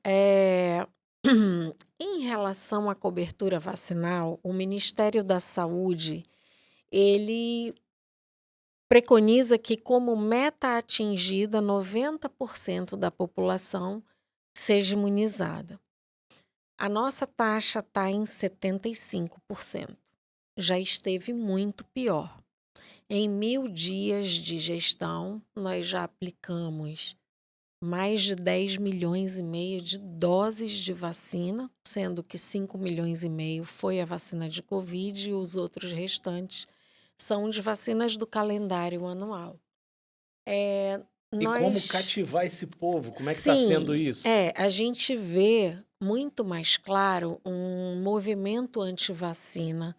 em relação à cobertura vacinal, o Ministério da Saúde, ele preconiza que como meta atingida, 90% da população seja imunizada. A nossa taxa está em 75%. Já esteve muito pior. Em 1000 dias de gestão, nós já aplicamos mais de 10,5 milhões de doses de vacina, sendo que 5,5 milhões foi a vacina de Covid e os outros restantes são de vacinas do calendário anual. É, E como nós, cativar esse povo? Como é que está sendo sim, isso? a gente vê muito mais claro um movimento anti-vacina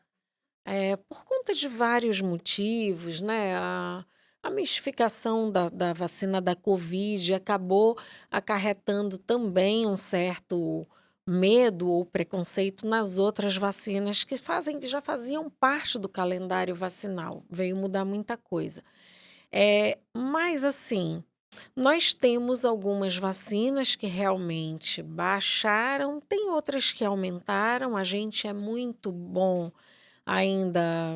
por conta de vários motivos, né? A mistificação da vacina da Covid acabou acarretando também um certo medo ou preconceito nas outras vacinas que já faziam parte do calendário vacinal. Veio mudar muita coisa. Mas assim, nós temos algumas vacinas que realmente baixaram, tem outras que aumentaram. A gente é muito bom ainda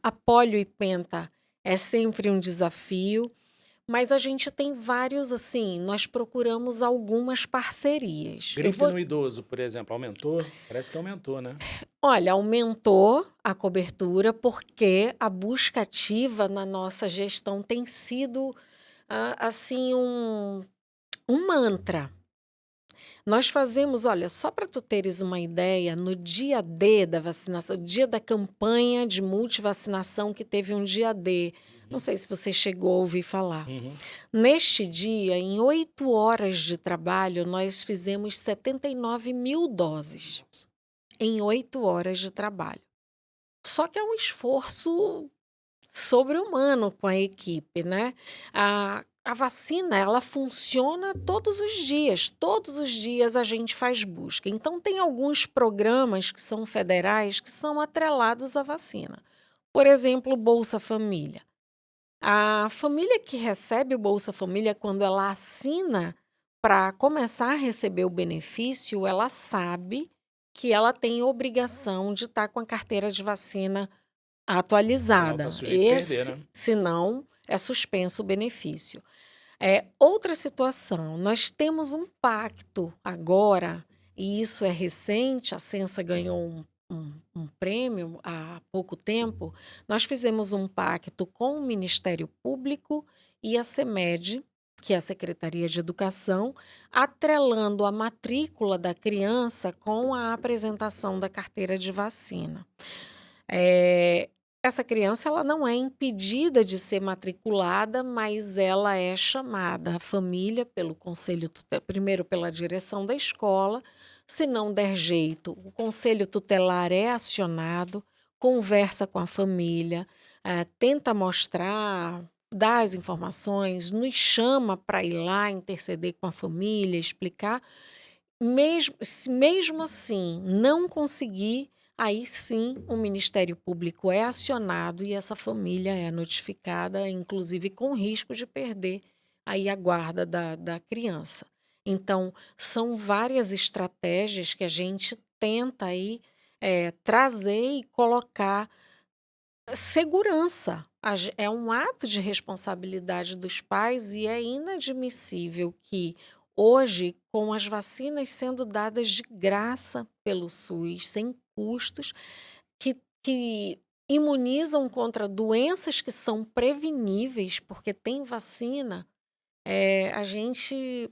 a polio e penta é sempre um desafio, mas a gente tem vários, assim, nós procuramos algumas parcerias. Eu Gripe vou no idoso, por exemplo, aumentou? Parece que aumentou, né? Olha, aumentou a cobertura, porque a busca ativa na nossa gestão tem sido, assim, um mantra. Nós fazemos, olha, só para tu teres uma ideia, no dia D da vacinação, dia da campanha de multivacinação, que teve um dia D, não Uhum, sei se você chegou a ouvir falar. uhum. Neste dia, em 8 horas de trabalho, nós fizemos 79 mil doses, Nossa. em 8 horas de trabalho. Só que é um esforço sobre-humano com a equipe, né. A vacina, ela funciona todos os dias a gente faz busca. Então tem alguns programas que são federais que são atrelados à vacina. Por exemplo, o Bolsa Família. A família que recebe o Bolsa Família, quando ela assina para começar a receber o benefício, ela sabe que ela tem obrigação de estar com a carteira de vacina Senão tá atualizada. sujeito a perder, Esse, né? senão, é suspenso o benefício. Outra situação, nós temos um pacto agora, e isso é recente, a Censa ganhou um prêmio há pouco tempo. Nós fizemos um pacto com o Ministério Público e a CEMED, que é a Secretaria de Educação, atrelando a matrícula da criança com a apresentação da carteira de vacina. Eh, Essa criança ela não é impedida de ser matriculada, mas ela é chamada, a família, pelo conselho primeiro pela direção da escola, se não der jeito, o conselho tutelar é acionado, conversa com a família, tenta mostrar, dá as informações, nos chama para ir lá interceder com a família, explicar. Mesmo assim não conseguir, aí sim o Ministério Público é acionado e essa família é notificada, inclusive com risco de perder aí a guarda da criança. Então, são várias estratégias que a gente tenta aí, trazer e colocar segurança. É um ato de responsabilidade dos pais e é inadmissível que hoje, com as vacinas sendo dadas de graça pelo SUS, sem custos, que imunizam contra doenças que são preveníveis, porque tem vacina, a gente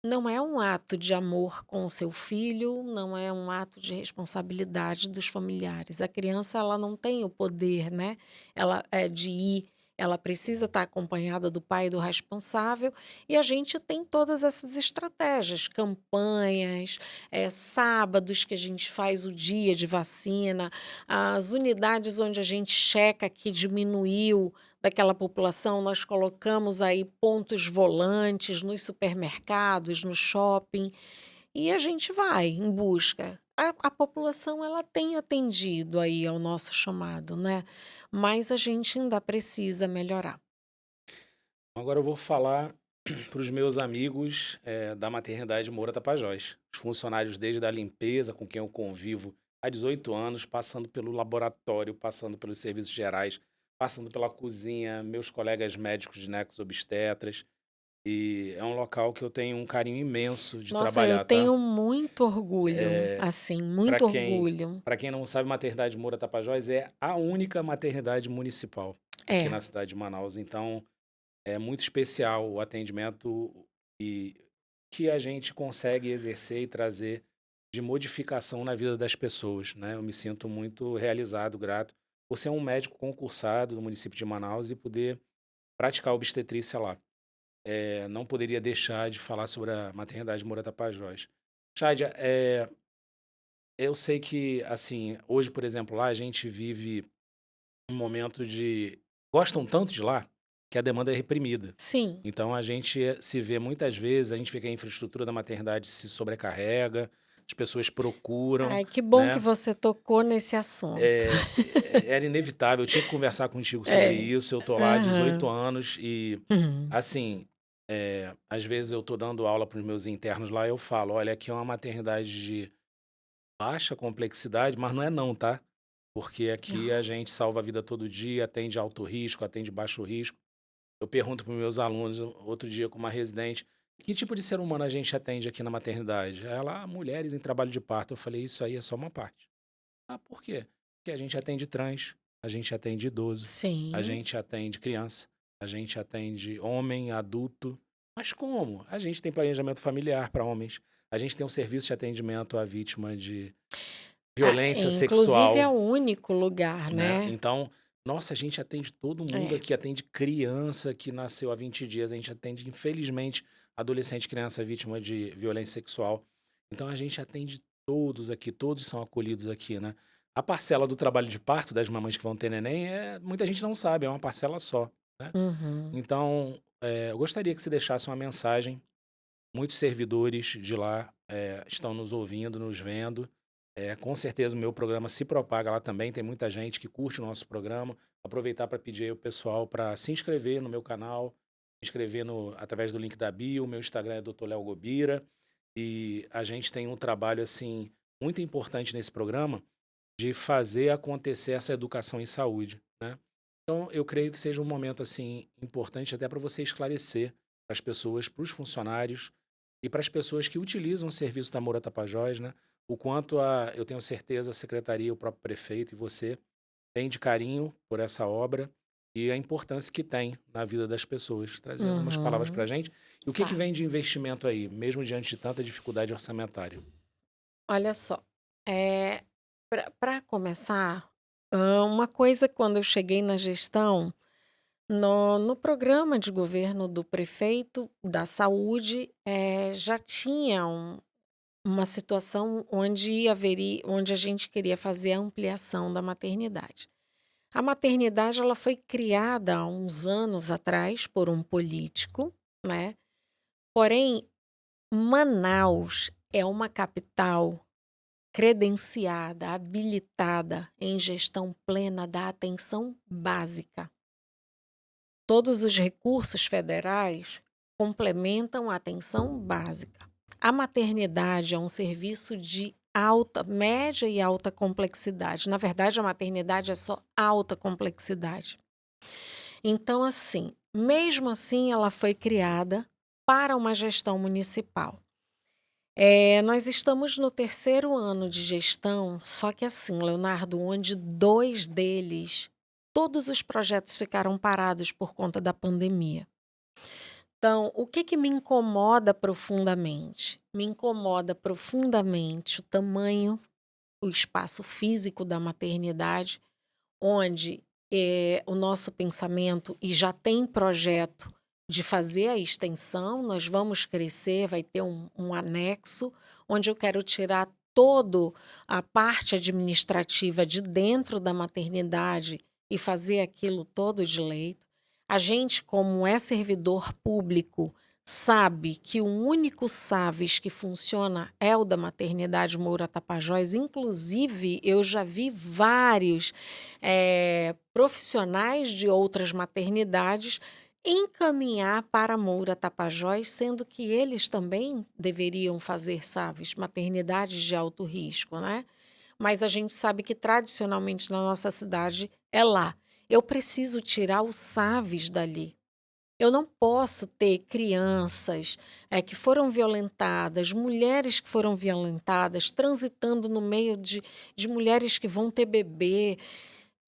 não é um ato de amor com o seu filho, não é um ato de responsabilidade dos familiares. A criança, ela não tem o poder, né, ela é de ir, ela precisa estar acompanhada do pai e do responsável, e a gente tem todas essas estratégias, campanhas, sábados que a gente faz o dia de vacina, as unidades onde a gente checa que diminuiu daquela população, nós colocamos aí pontos volantes nos supermercados, no shopping, e a gente vai em busca. A população ela tem atendido aí ao nosso chamado, né? Mas a gente ainda precisa melhorar. Agora eu vou falar para os meus amigos da maternidade Moura Tapajós. Os funcionários desde a limpeza, com quem eu convivo há 18 anos, passando pelo laboratório, passando pelos serviços gerais, passando pela cozinha, meus colegas médicos ginecos obstetras. E é um local que eu tenho um carinho imenso de Nossa, eu trabalhar, tá? tenho muito orgulho, assim, Para muito quem, orgulho. para quem não sabe, Maternidade Moura Tapajós é a única maternidade municipal aqui É, na cidade de Manaus. Então, é muito especial o atendimento e que a gente consegue exercer e trazer de modificação na vida das pessoas, né? Eu me sinto muito realizado, grato por ser um médico concursado no município de Manaus e poder praticar obstetrícia lá. Não poderia deixar de falar sobre a maternidade Moura Tapajós. Chádia, eu sei que, assim, hoje, por exemplo, lá a gente vive um momento de... Gostam tanto de lá que a demanda é reprimida. sim. Então a gente se vê muitas vezes, a gente vê que a infraestrutura da maternidade se sobrecarrega, as pessoas procuram, Ai, que bom que né? você tocou nesse assunto. Era inevitável, eu tinha que conversar contigo sobre É, isso. Eu tô lá há 18 aham. anos e, Uhum. assim, às vezes eu tô dando aula para os meus internos lá, eu falo, olha, aqui é uma maternidade de baixa complexidade, mas não é não, tá? Porque aqui a Não. gente salva a vida todo dia, atende alto risco, atende baixo risco. Eu pergunto para os meus alunos, outro dia com uma residente, que tipo de ser humano a gente atende aqui na maternidade? Ela, mulheres em trabalho de parto. Eu falei, isso aí é só uma parte. Ah, por quê? Porque a gente atende trans, a gente atende idoso, a Sim. gente atende criança, a gente atende homem, adulto. Mas como? A gente tem planejamento familiar para homens, a gente tem um serviço de atendimento à vítima de violência Inclusive é sexual, o único lugar, né? né. Então, nossa, a gente atende todo mundo É. aqui, atende criança que nasceu há 20 dias, a gente atende, infelizmente, adolescente e criança vítima de violência sexual. Então, a gente atende todos aqui, todos são acolhidos aqui, né? A parcela do trabalho de parto das mamães que vão ter neném, muita gente não sabe, é uma parcela só, né? Uhum. Então, eu gostaria que você deixasse uma mensagem. Muitos servidores de lá estão nos ouvindo, nos vendo. Com certeza o meu programa se propaga lá também. Tem muita gente que curte o nosso programa. Aproveitar para pedir aí o pessoal para se inscrever no meu canal, se inscrever através do link da bio. O meu Instagram é Dr. Léo Gobira. E a gente tem um trabalho assim muito importante nesse programa, de fazer acontecer essa educação em saúde, né. Então eu creio que seja um momento, assim, importante até para você esclarecer para as pessoas, para os funcionários e para as pessoas que utilizam o serviço da Moura Tapajós, né, o quanto eu tenho certeza a secretaria, o próprio prefeito e você tem de carinho por essa obra e a importância que tem na vida das pessoas. Trazer algumas palavras para a Uhum. gente. E o que Tá. vem de investimento aí, mesmo diante de tanta dificuldade orçamentária? Olha só, eh, pra começar, uma coisa quando eu cheguei na gestão, no programa de governo do prefeito da saúde, já tinha uma situação onde a gente queria fazer a ampliação da maternidade. A maternidade ela foi criada há uns anos atrás por um político, né, porém Manaus é uma capital credenciada, habilitada em gestão plena da atenção básica. Todos os recursos federais complementam a atenção básica. A maternidade é um serviço de alta, média e alta complexidade. Na verdade, a maternidade é só alta complexidade. Então, assim, mesmo assim, ela foi criada para uma gestão municipal. Nós estamos no terceiro ano de gestão, só que assim, Leonardo, onde 2 deles, todos os projetos ficaram parados por conta da pandemia. Então, o que que me incomoda profundamente? Me incomoda profundamente o tamanho, o espaço físico da maternidade, onde, o nosso pensamento e já tem projeto de fazer a extensão, nós vamos crescer, vai ter um anexo, onde eu quero tirar todo a parte administrativa de dentro da maternidade e fazer aquilo todo de leito. A gente, como é servidor público, sabe que o único SAVES que funciona é o da maternidade Moura Tapajós. Inclusive, eu já vi vários profissionais de outras maternidades encaminhar para a Moura Tapajós, sendo que eles também deveriam fazer SAVES, maternidades de alto risco, né? Mas a gente sabe que tradicionalmente na nossa cidade é lá. Eu preciso tirar o SAVES dali. Eu não posso ter crianças, que foram violentadas, mulheres que foram violentadas, transitando no meio de mulheres que vão ter bebê.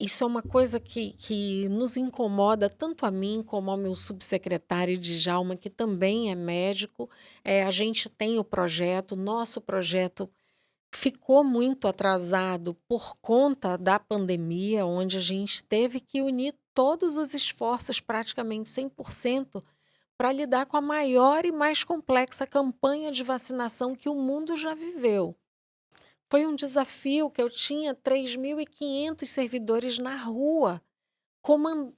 Isso é uma coisa que nos incomoda tanto a mim como ao meu subsecretário Djalma, que também é médico. A gente tem o projeto, nosso projeto ficou muito atrasado por conta da pandemia, onde a gente teve que unir todos os esforços, praticamente 100%, para lidar com a maior e mais complexa campanha de vacinação que o mundo já viveu. Foi um desafio que eu tinha 3.500 servidores na rua,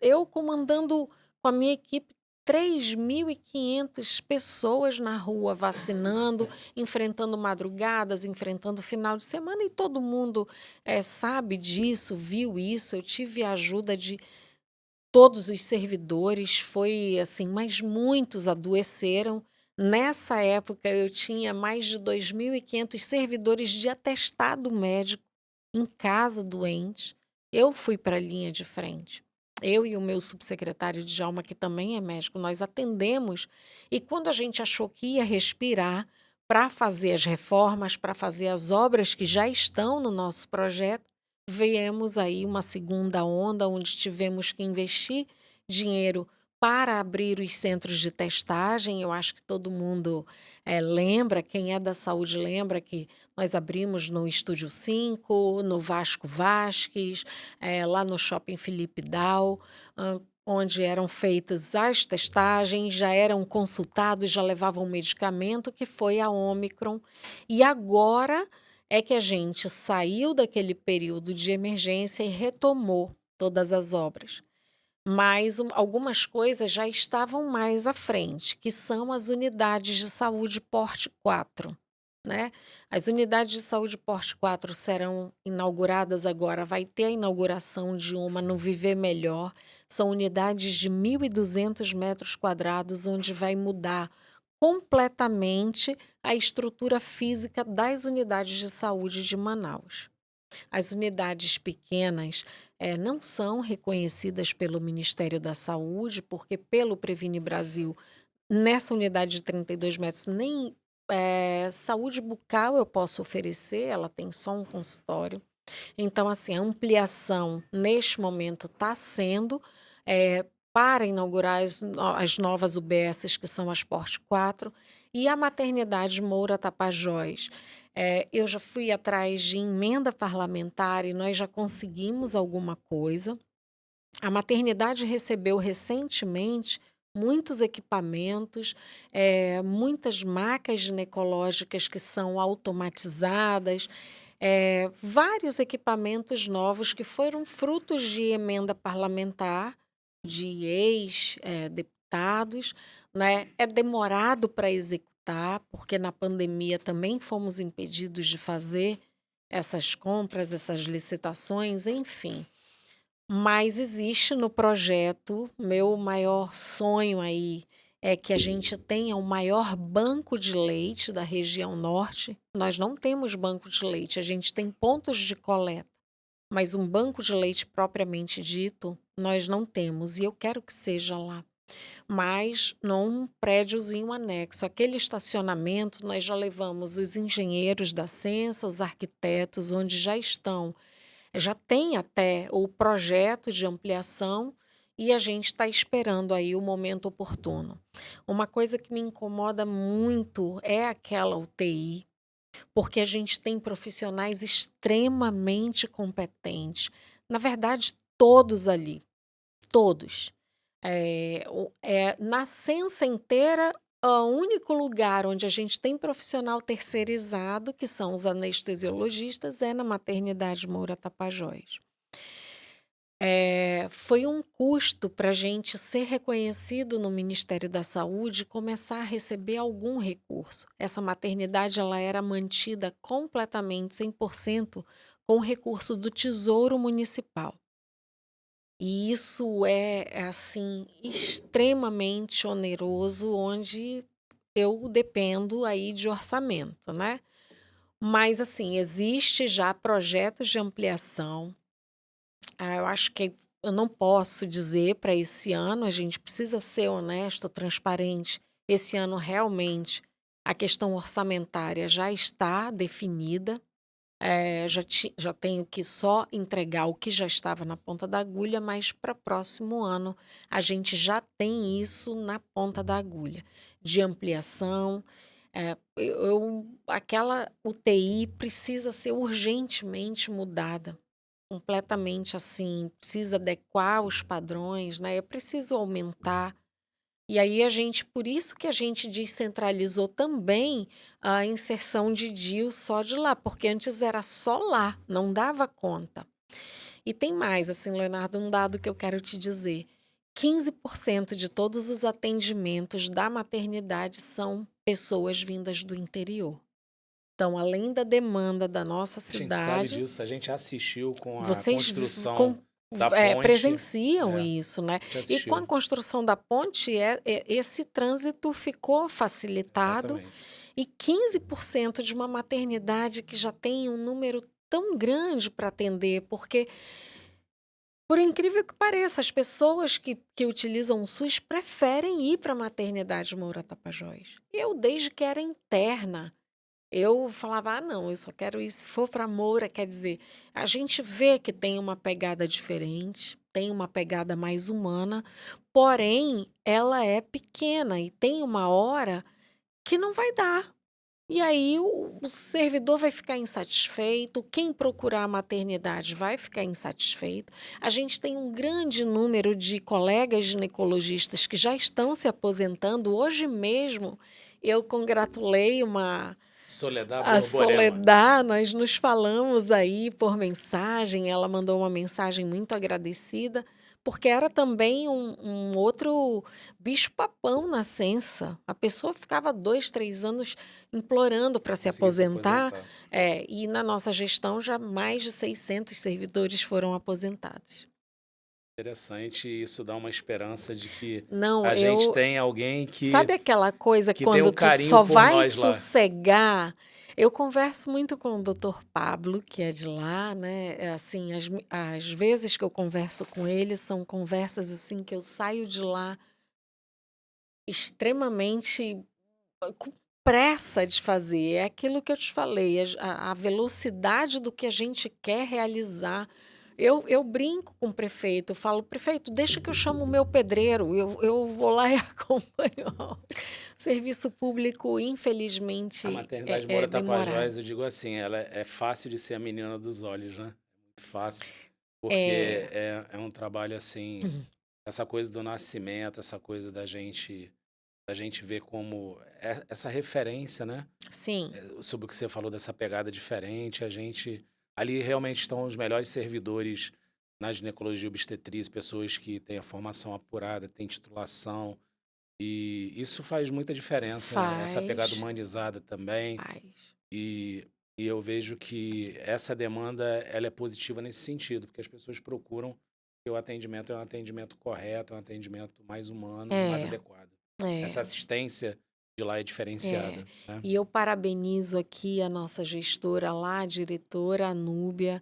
eu comandando com a minha equipe 3.500 pessoas na rua vacinando, enfrentando madrugadas, enfrentando final de semana, e todo mundo sabe disso, viu isso. Eu tive a ajuda de todos os servidores, foi assim, mas muitos adoeceram. Nessa época, eu tinha mais de 2.500 servidores de atestado médico em casa doentes. Eu fui para a linha de frente. Eu e o meu subsecretário Djalma, que também é médico, nós atendemos. E quando a gente achou que ia respirar para fazer as reformas, para fazer as obras que já estão no nosso projeto, viemos aí uma segunda onda, onde tivemos que investir dinheiro para abrir os centros de testagem. Eu acho que todo mundo lembra, quem é da saúde lembra que nós abrimos no Estúdio 5, no Vasco Vasques, lá no Shopping Felipe Dal, onde eram feitas as testagens, já eram consultados, já levavam medicamento, que foi a Ômicron. E agora é que a gente saiu daquele período de emergência e retomou todas as obras. Mas algumas coisas já estavam mais à frente, que são as unidades de saúde porte 4, né. As unidades de saúde porte 4 serão inauguradas agora, vai ter a inauguração de uma no Viver Melhor. São unidades de 1.200 metros quadrados, onde vai mudar completamente a estrutura física das unidades de saúde de Manaus. As unidades pequenas não são reconhecidas pelo Ministério da Saúde, porque pelo Previne Brasil, nessa unidade de 32 metros, nem saúde bucal eu posso oferecer, ela tem só um consultório. Então, assim, a ampliação neste momento está sendo para inaugurar as novas UBSs, que são as Porte 4, e a maternidade Moura Tapajós. Eu já fui atrás de emenda parlamentar e nós já conseguimos alguma coisa. A maternidade recebeu recentemente muitos equipamentos, muitas macas ginecológicas que são automatizadas, vários equipamentos novos que foram frutos de emenda parlamentar de ex-deputados, né? É demorado para executar, porque na pandemia também fomos impedidos de fazer essas compras, essas licitações, enfim. Mas existe no projeto, meu maior sonho aí é que a gente tenha o maior banco de leite da região norte. Nós não temos banco de leite, a gente tem pontos de coleta, mas um banco de leite propriamente dito, nós não temos, e eu quero que seja lá. Mas num prédiozinho anexo. Aquele estacionamento, nós já levamos os engenheiros da Sensa, os arquitetos, onde já tem até o projeto de ampliação e a gente está esperando aí o momento oportuno. Uma coisa que me incomoda muito é aquela UTI, porque a gente tem profissionais extremamente competentes. Na verdade, todos ali, todos. Na Sensa inteira, o único lugar onde a gente tem profissional terceirizado, que são os anestesiologistas, é na maternidade Moura Tapajós. Foi um custo para a gente ser reconhecido no Ministério da Saúde e começar a receber algum recurso. Essa maternidade ela era mantida completamente, 100%, com o recurso do Tesouro Municipal. E isso é assim, extremamente oneroso, onde eu dependo aí de orçamento, né? Mas assim, existe já projetos de ampliação. Eu acho que eu não posso dizer para esse ano, a gente precisa ser honesto, transparente. Esse ano realmente a questão orçamentária já está definida. Já tenho que só entregar o que já estava na ponta da agulha, mas para próximo ano a gente já tem isso na ponta da agulha, de ampliação. Aquela UTI precisa ser urgentemente mudada, completamente assim, precisa adequar os padrões, né? Eu preciso aumentar. E aí por isso que a gente descentralizou também a inserção de DIU só de lá, porque antes era só lá, não dava conta. E tem mais, assim, Leonardo, um dado que eu quero te dizer. 15% de todos os atendimentos da maternidade são pessoas vindas do interior. Então, além da demanda da nossa A gente sabe cidade, disso, a gente assistiu com a vocês construção da ponte. presenciam É, isso, né? a gente E com a assistiu. construção da ponte, esse trânsito ficou facilitado. Exatamente. E 15% de uma maternidade que já tem um número tão grande para atender, porque, por incrível que pareça, as pessoas que utilizam o SUS preferem ir para a maternidade Moura Tapajós. Eu, desde que era interna, eu falava, não, eu só quero ir se for para Moura. Quer dizer, a gente vê que tem uma pegada diferente, tem uma pegada mais humana, porém, ela é pequena e tem uma hora que não vai dar. E aí o servidor vai ficar insatisfeito, quem procurar a maternidade vai ficar insatisfeito. A gente tem um grande número de colegas ginecologistas que já estão se aposentando. Hoje mesmo eu congratulei Soledad a Borborema. Soledad, nós nos falamos aí por mensagem, ela mandou uma mensagem muito agradecida, porque era também um outro bicho-papão na Sensa. A pessoa ficava 2, 3 anos implorando para se Conseguir se aposentar, aposentar. e na nossa gestão já mais de 600 servidores foram aposentados. Interessante, isso dá uma esperança de que Não, a gente tem alguém Sabe aquela coisa que tem quando um tu carinho só por vai nós lá. sossegar? Eu converso muito com o doutor Pablo, que é de lá, né, assim, as vezes que eu converso com ele são conversas, assim, que eu saio de lá extremamente com pressa de fazer. É aquilo que eu te falei, a velocidade do que a gente quer realizar. Eu brinco com o prefeito, eu falo: "Prefeito, deixa que eu chamo o meu pedreiro, eu vou lá e acompanho a obra". O serviço público, A infelizmente, maternidade é Moura demorado. Tapajós, eu digo assim, ela é fácil de ser a menina dos olhos, né? É muito fácil, porque É. é um trabalho assim, essa coisa do nascimento, essa coisa da gente ver como essa referência, né? Sim, Sobre o que você falou dessa pegada diferente, ali realmente estão os melhores servidores na ginecologia e obstetrícia, pessoas que têm a formação apurada, têm titulação, e isso faz muita diferença, essa pegada faz, humanizada também. faz. E, e eu vejo que essa demanda ela é positiva nesse sentido, porque as pessoas procuram que o atendimento é um atendimento correto, é um atendimento mais humano e mais É, adequado. é, Essa assistência de lá é é. diferenciada, né? E eu parabenizo aqui a nossa gestora lá, a diretora, a Núbia,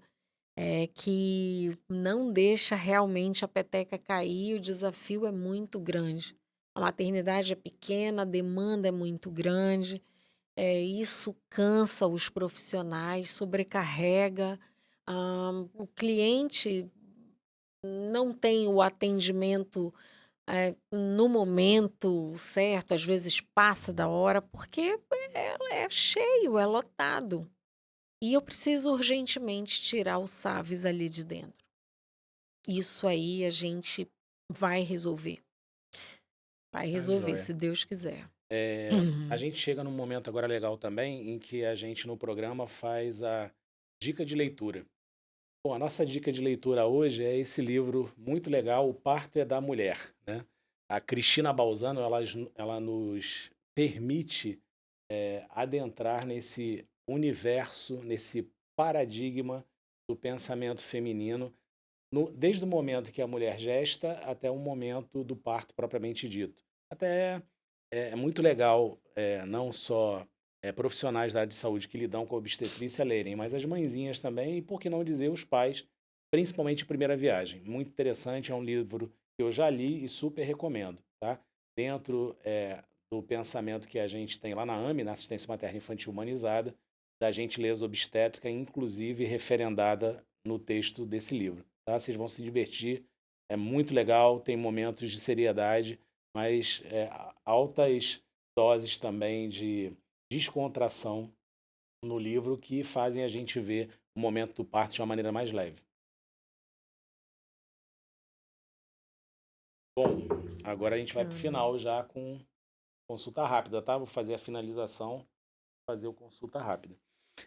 que não deixa realmente a peteca cair, o desafio é muito grande. A maternidade é pequena, a demanda é muito grande, isso cansa os profissionais, sobrecarrega. O cliente não tem o atendimento, no momento certo, às vezes passa da hora, porque é cheio, é lotado. E eu preciso urgentemente tirar o Saves ali de dentro. Isso aí a gente vai resolver. Vai Tá, resolver, joia. se Deus quiser. A gente chega num momento agora legal também, em que a gente no programa faz a dica de leitura. Bom, a nossa dica de leitura hoje é esse livro muito legal, O Parto é da Mulher, né? A Cristina Balzano, ela nos permite adentrar nesse universo, nesse paradigma do pensamento feminino, desde o momento que a mulher gesta até o momento do parto propriamente dito. Até é muito legal, não só profissionais da área de saúde que lidam com a obstetrícia lerem, mas as mãezinhas também, e por que não dizer os pais, principalmente primeira viagem. Muito interessante, é um livro que eu já li e super recomendo, tá? Dentro do pensamento que a gente tem lá na AME, na Assistência Materna Infantil Humanizada, da gentileza obstétrica, inclusive referendada no texto desse livro, tá? Vocês vão se divertir, é muito legal, tem momentos de seriedade, mas altas doses também de descontração no livro que fazem a gente ver o momento do parto de uma maneira mais leve. Bom, agora a gente vai para o Bacana. final já com consulta rápida, tá? Vou fazer a finalização, fazer o consulta rápida.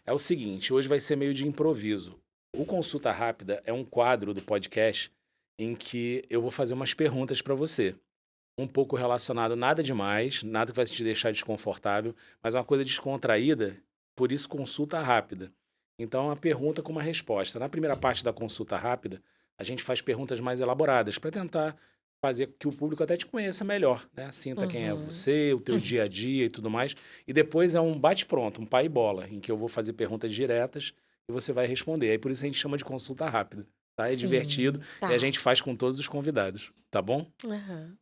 É o seguinte, hoje vai ser meio de improviso. O consulta rápida é um quadro do podcast em que eu vou fazer umas perguntas para você. Um pouco relacionado, nada demais, nada que vai te deixar desconfortável, mas é uma coisa descontraída, por isso consulta rápida. Então, é uma pergunta com uma resposta. Na primeira parte da consulta rápida, a gente faz perguntas mais elaboradas para tentar fazer que o público até te conheça melhor, né? Sinta quem é Uhum. você, o teu dia a dia e tudo mais. E depois é um bate-pronto, um pai e bola, em que eu vou fazer perguntas diretas e você vai responder. Aí por isso a gente chama de consulta rápida, tá? É divertido Sim, e a tá. gente faz com todos os convidados, tá bom? Aham.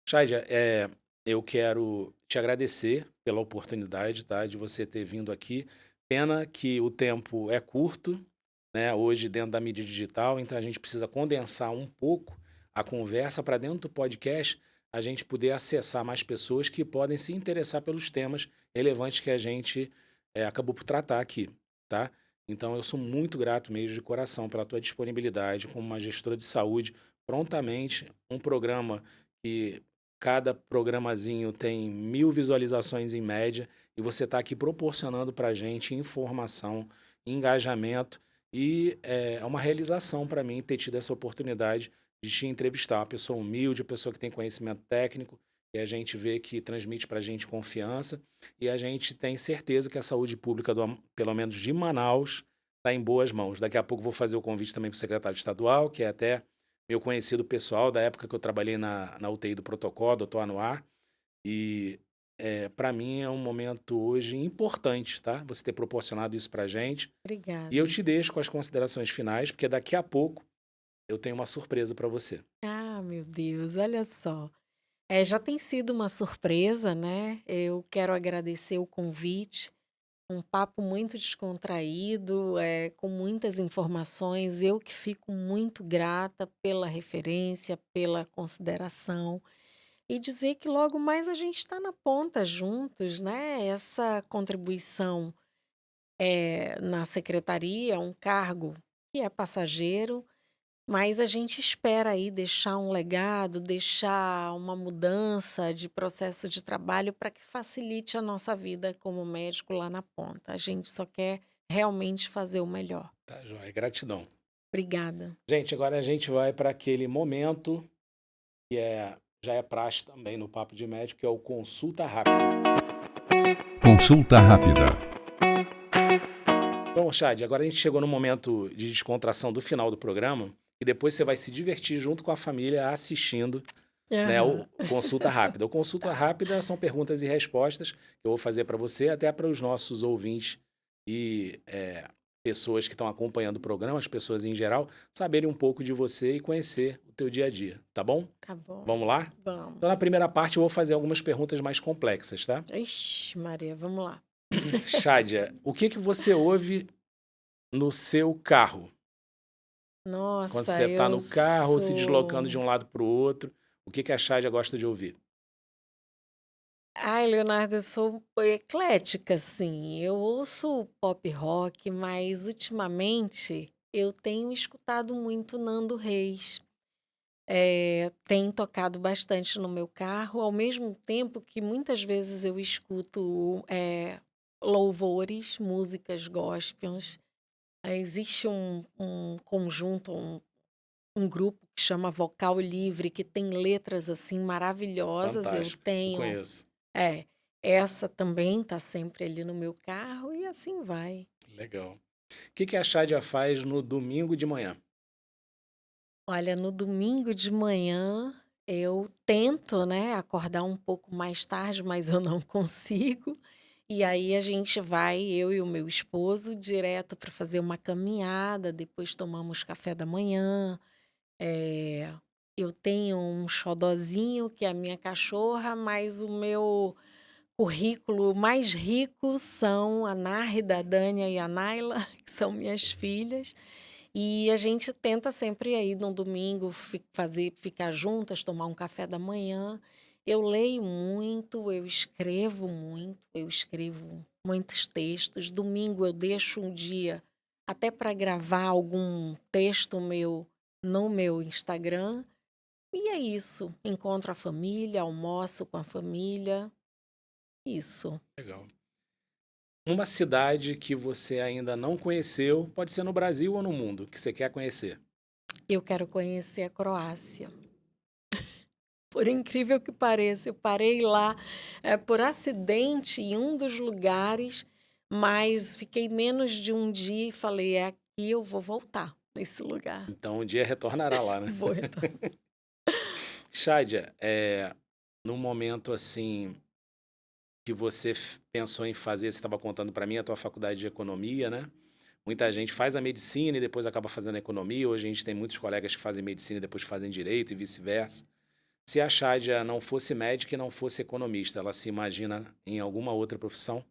Chaydia, eu quero te agradecer pela oportunidade, tá, de você ter vindo aqui. Pena que o tempo é curto, né, hoje dentro da mídia digital, então a gente precisa condensar um pouco a conversa para dentro do podcast a gente poder acessar mais pessoas que podem se interessar pelos temas relevantes que a gente acabou por tratar aqui, tá? Então eu sou muito grato mesmo de coração pela tua disponibilidade como uma gestora de saúde, prontamente um programa que cada programazinho tem 1.000 visualizações em média e você está aqui proporcionando para a gente informação, engajamento e é uma realização para mim ter tido essa oportunidade de te entrevistar. Uma pessoa humilde, uma pessoa que tem conhecimento técnico e a gente vê que transmite para a gente confiança e a gente tem certeza que a saúde pública, pelo menos de Manaus, está em boas mãos. Daqui a pouco vou fazer o convite também para o secretário estadual, que é até meu conhecido pessoal da época que eu trabalhei na UTI do protocolo, doutor Anuar, e para mim é um momento hoje importante, tá? Você ter proporcionado isso pra gente. E eu Obrigada. te deixo com as considerações finais, porque daqui a pouco eu tenho uma surpresa para você. Ah, meu Deus, olha só. Já tem sido uma surpresa, né? Eu quero agradecer o convite. Um papo muito descontraído, com muitas informações. Eu que fico muito grata pela referência, pela consideração. E dizer que logo mais a gente está na ponta juntos, né? Essa contribuição na secretaria, é um cargo que é passageiro, mas a gente espera aí deixar um legado, deixar uma mudança de processo de trabalho para que facilite a nossa vida como médico lá na ponta. A gente só quer realmente fazer o melhor. Tá, joia? Gratidão. Obrigada. Gente, agora a gente vai para aquele momento que já é praxe também no Papo de Médico, que é o consulta rápida. Consulta rápida. Bom, Chad, agora a gente chegou no momento de descontração do final do programa e depois você vai se divertir junto com a família assistindo, né, o Aham. consulta rápida. O consulta rápida são perguntas e respostas que eu vou fazer para você, até para os nossos ouvintes e pessoas que estão acompanhando o programa, as pessoas em geral, saberem um pouco de você e conhecer o teu dia a dia, tá bom? Tá bom, Vamos lá? Então, na vamos. primeira parte, eu vou fazer algumas perguntas mais complexas, tá? Ixi, Maria, vamos lá. Chádia, o que que você ouve no seu carro? Quando Nossa, você está eu no carro ou se deslocando de sou. um lado para o outro, o que que a Chádia gosta de ouvir? Ai, Leonardo, eu sou eclética, assim. Eu ouço pop rock, mas ultimamente eu tenho escutado muito Nando Reis. Tem tocado bastante no meu carro, ao mesmo tempo que muitas vezes eu escuto louvores, músicas gospels. Existe um conjunto, um grupo que chama Vocal Livre, que tem letras assim maravilhosas. Eu Fantástico, eu tenho conheço. é, essa também tá sempre ali no meu carro e assim vai. Legal. O que que a Chádia faz no domingo de manhã? Olha, no domingo de manhã eu tento, né, acordar um pouco mais tarde, mas eu não consigo. E aí a gente vai, eu e o meu esposo, direto para fazer uma caminhada, depois tomamos café da manhã. Eh, eu tenho um xodozinho que é a minha cachorra, mas o meu currículo mais rico são a Nárida, a Dânia e a Naila, que são minhas filhas. E a gente tenta sempre aí no domingo ficar juntas, tomar um café da manhã. Eu leio muito, eu escrevo muitos textos. Domingo eu deixo um dia até para gravar algum texto meu no meu Instagram. E é isso. Encontro a família, almoço com a família. Isso. Legal. Uma cidade que você ainda não conheceu, pode ser no Brasil ou no mundo, que você quer conhecer. Eu quero conhecer a Croácia. Por incrível que pareça, eu parei lá, por acidente em um dos lugares, mas fiquei menos de um dia e falei: "É aqui, eu vou voltar nesse lugar, Então, um dia retornará lá, né? vou retornar". Chádia, num momento assim que você pensou em fazer, você estava contando para mim a tua faculdade de economia, né? Muita gente faz a medicina e depois acaba fazendo economia. Hoje a gente tem muitos colegas que fazem medicina e depois fazem direito e vice-versa. Se a Chádia não fosse médica e não fosse economista, ela se imagina em alguma outra profissão?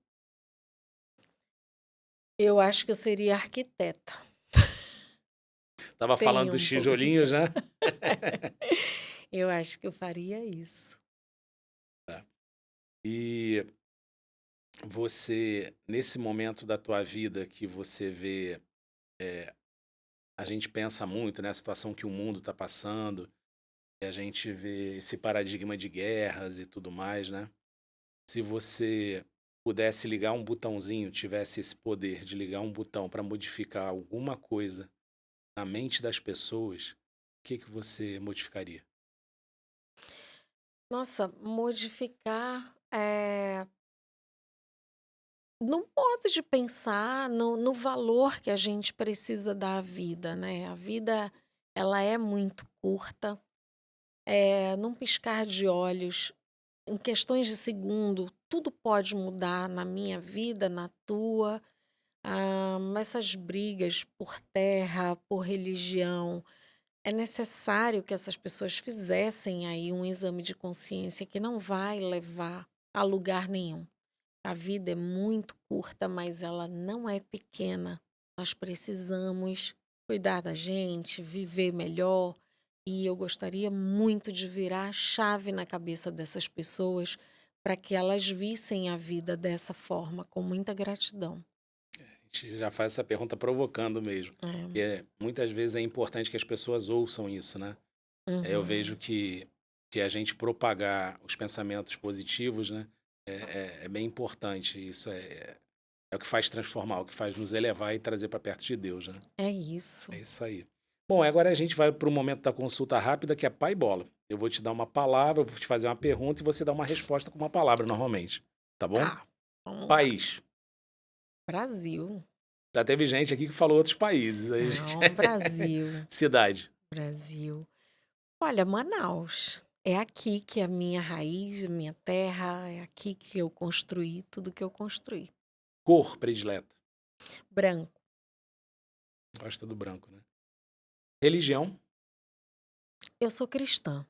Eu acho que eu seria arquiteta. Tava falando Tenho dos um pouco esse tijolinhos, né? eu acho que eu faria isso. E você, nesse momento da tua vida que você vê, a gente pensa muito, né, a situação que o mundo está passando, e a gente vê esse paradigma de guerras e tudo mais, né? Se você pudesse ligar um botãozinho, tivesse esse poder de ligar um botão para modificar alguma coisa na mente das pessoas, o que que você modificaria? Nossa, modificar, no modo de pensar, no valor que a gente precisa dar à vida, né. A vida, ela é muito curta. Num piscar de olhos, em questões de segundo, tudo pode mudar na minha vida, na tua. Essas brigas por terra, por religião, é necessário que essas pessoas fizessem aí um exame de consciência que não vai levar a lugar nenhum. A vida é muito curta, mas ela não é pequena. Nós precisamos cuidar da gente, viver melhor. E eu gostaria muito de virar a chave na cabeça dessas pessoas para que elas vissem a vida dessa forma, com muita gratidão. A gente já faz essa pergunta provocando mesmo. É. Porque muitas vezes é importante que as pessoas ouçam isso, né? Eu vejo Uhum. que a gente propagar os pensamentos positivos, né? É bem importante. Isso é o que faz transformar, o que faz nos elevar e trazer para perto de Deus, né? É isso. É isso aí. Bom, agora a gente vai para o momento da consulta rápida, que é pai e bola. Eu vou te dar uma palavra, eu vou te fazer uma pergunta e você dá uma resposta com uma palavra normalmente. Tá bom? Tá, vamos lá. País. Brasil. Já teve gente aqui que falou outros países. Aí a gente... Não, Brasil. Cidade. Brasil. Olha, Manaus. É aqui que é a minha raiz, minha terra, é aqui que eu construí tudo que eu construí. Cor predileta. Branco. Gosta do branco, né? Religião. Eu sou cristã.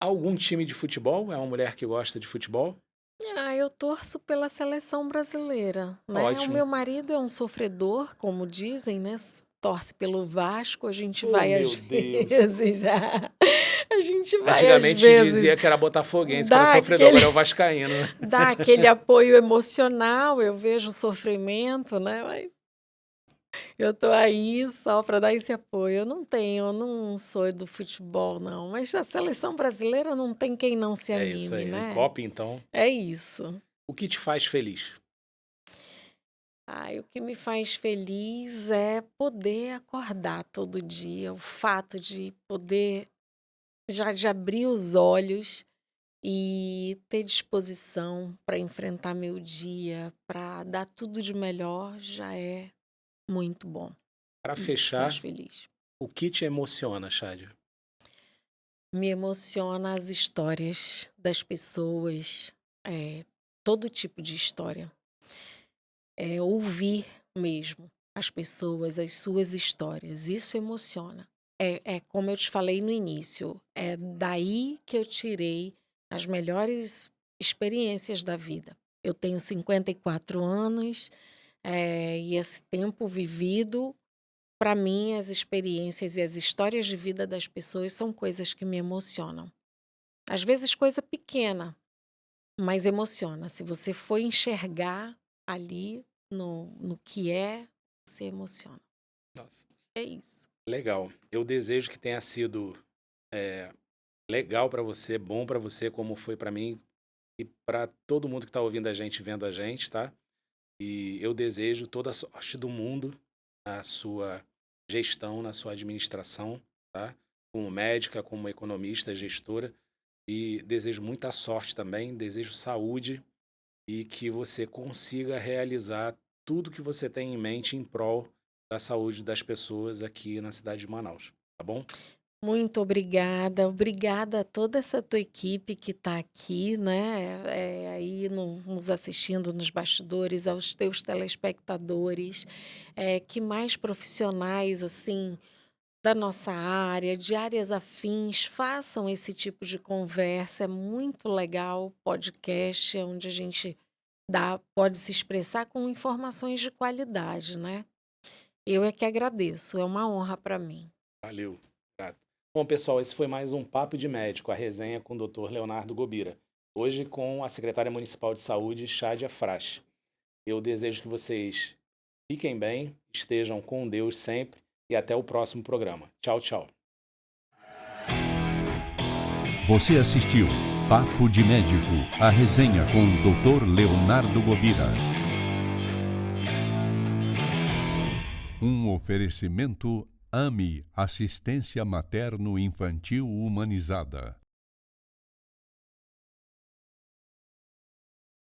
Algum time de futebol? É uma mulher que gosta de futebol? Eu torço pela seleção brasileira, né? O Ótimo. meu marido é um sofredor, como dizem, né? Torce pelo Vasco, a gente Oh, vai meu às Deus. vezes já. A gente vai às Antigamente vezes dizia que era botafoguense, que era dar sofredor, aquele, agora é o vascaíno, né? dar aquele apoio emocional, eu vejo o sofrimento, né? Mas eu tô aí só para dar esse apoio. Eu não sou do futebol, não. Mas a seleção brasileira não tem quem não se É isso anime, aí. Em né? Copa, então. É isso. O que te faz feliz? O que me faz feliz é poder acordar todo dia, o fato de poder já de abrir os olhos e ter disposição para enfrentar meu dia, para dar tudo de melhor, já é muito bom. Para Isso faz fechar, feliz. o que te emociona, Chádia? Me emociona as histórias das pessoas, todo tipo de história. Ouvir mesmo as pessoas, as suas histórias, isso emociona. É como eu te falei no início, é daí que eu tirei as melhores experiências da vida. Eu tenho 54 anos, e esse tempo vivido, para mim, as experiências e as histórias de vida das pessoas são coisas que me emocionam. Às vezes, coisa pequena, mas emociona. Se você for enxergar ali no que é, você emociona. Nossa. É isso. Legal. Eu desejo que tenha sido legal para você, bom para você, como foi para mim e para todo mundo que está ouvindo a gente, vendo a gente, tá? E eu desejo toda a sorte do mundo na sua gestão, na sua administração, tá? Como médica, como economista, gestora. E desejo muita sorte também, desejo saúde e que você consiga realizar tudo que você tem em mente em prol da saúde das pessoas aqui na cidade de Manaus, tá bom? Muito obrigada. Obrigada a toda essa tua equipe que está aqui, né? Aí nos assistindo nos bastidores, aos teus telespectadores, que mais profissionais, assim, da nossa área, de áreas afins, façam esse tipo de conversa. É muito legal o podcast, onde a gente pode se expressar com informações de qualidade, né? Eu é que agradeço, é uma honra para mim. Valeu. Obrigado. Bom, pessoal, esse foi mais um Papo de Médico, a resenha com o Dr. Leonardo Gobira. Hoje com a secretária municipal de saúde, Chádia Frasch. Eu desejo que vocês fiquem bem, estejam com Deus sempre e até o próximo programa. Tchau, tchau. Você assistiu Papo de Médico, a resenha com o Dr. Leonardo Gobira. Um oferecimento AME, Assistência Materno-Infantil Humanizada.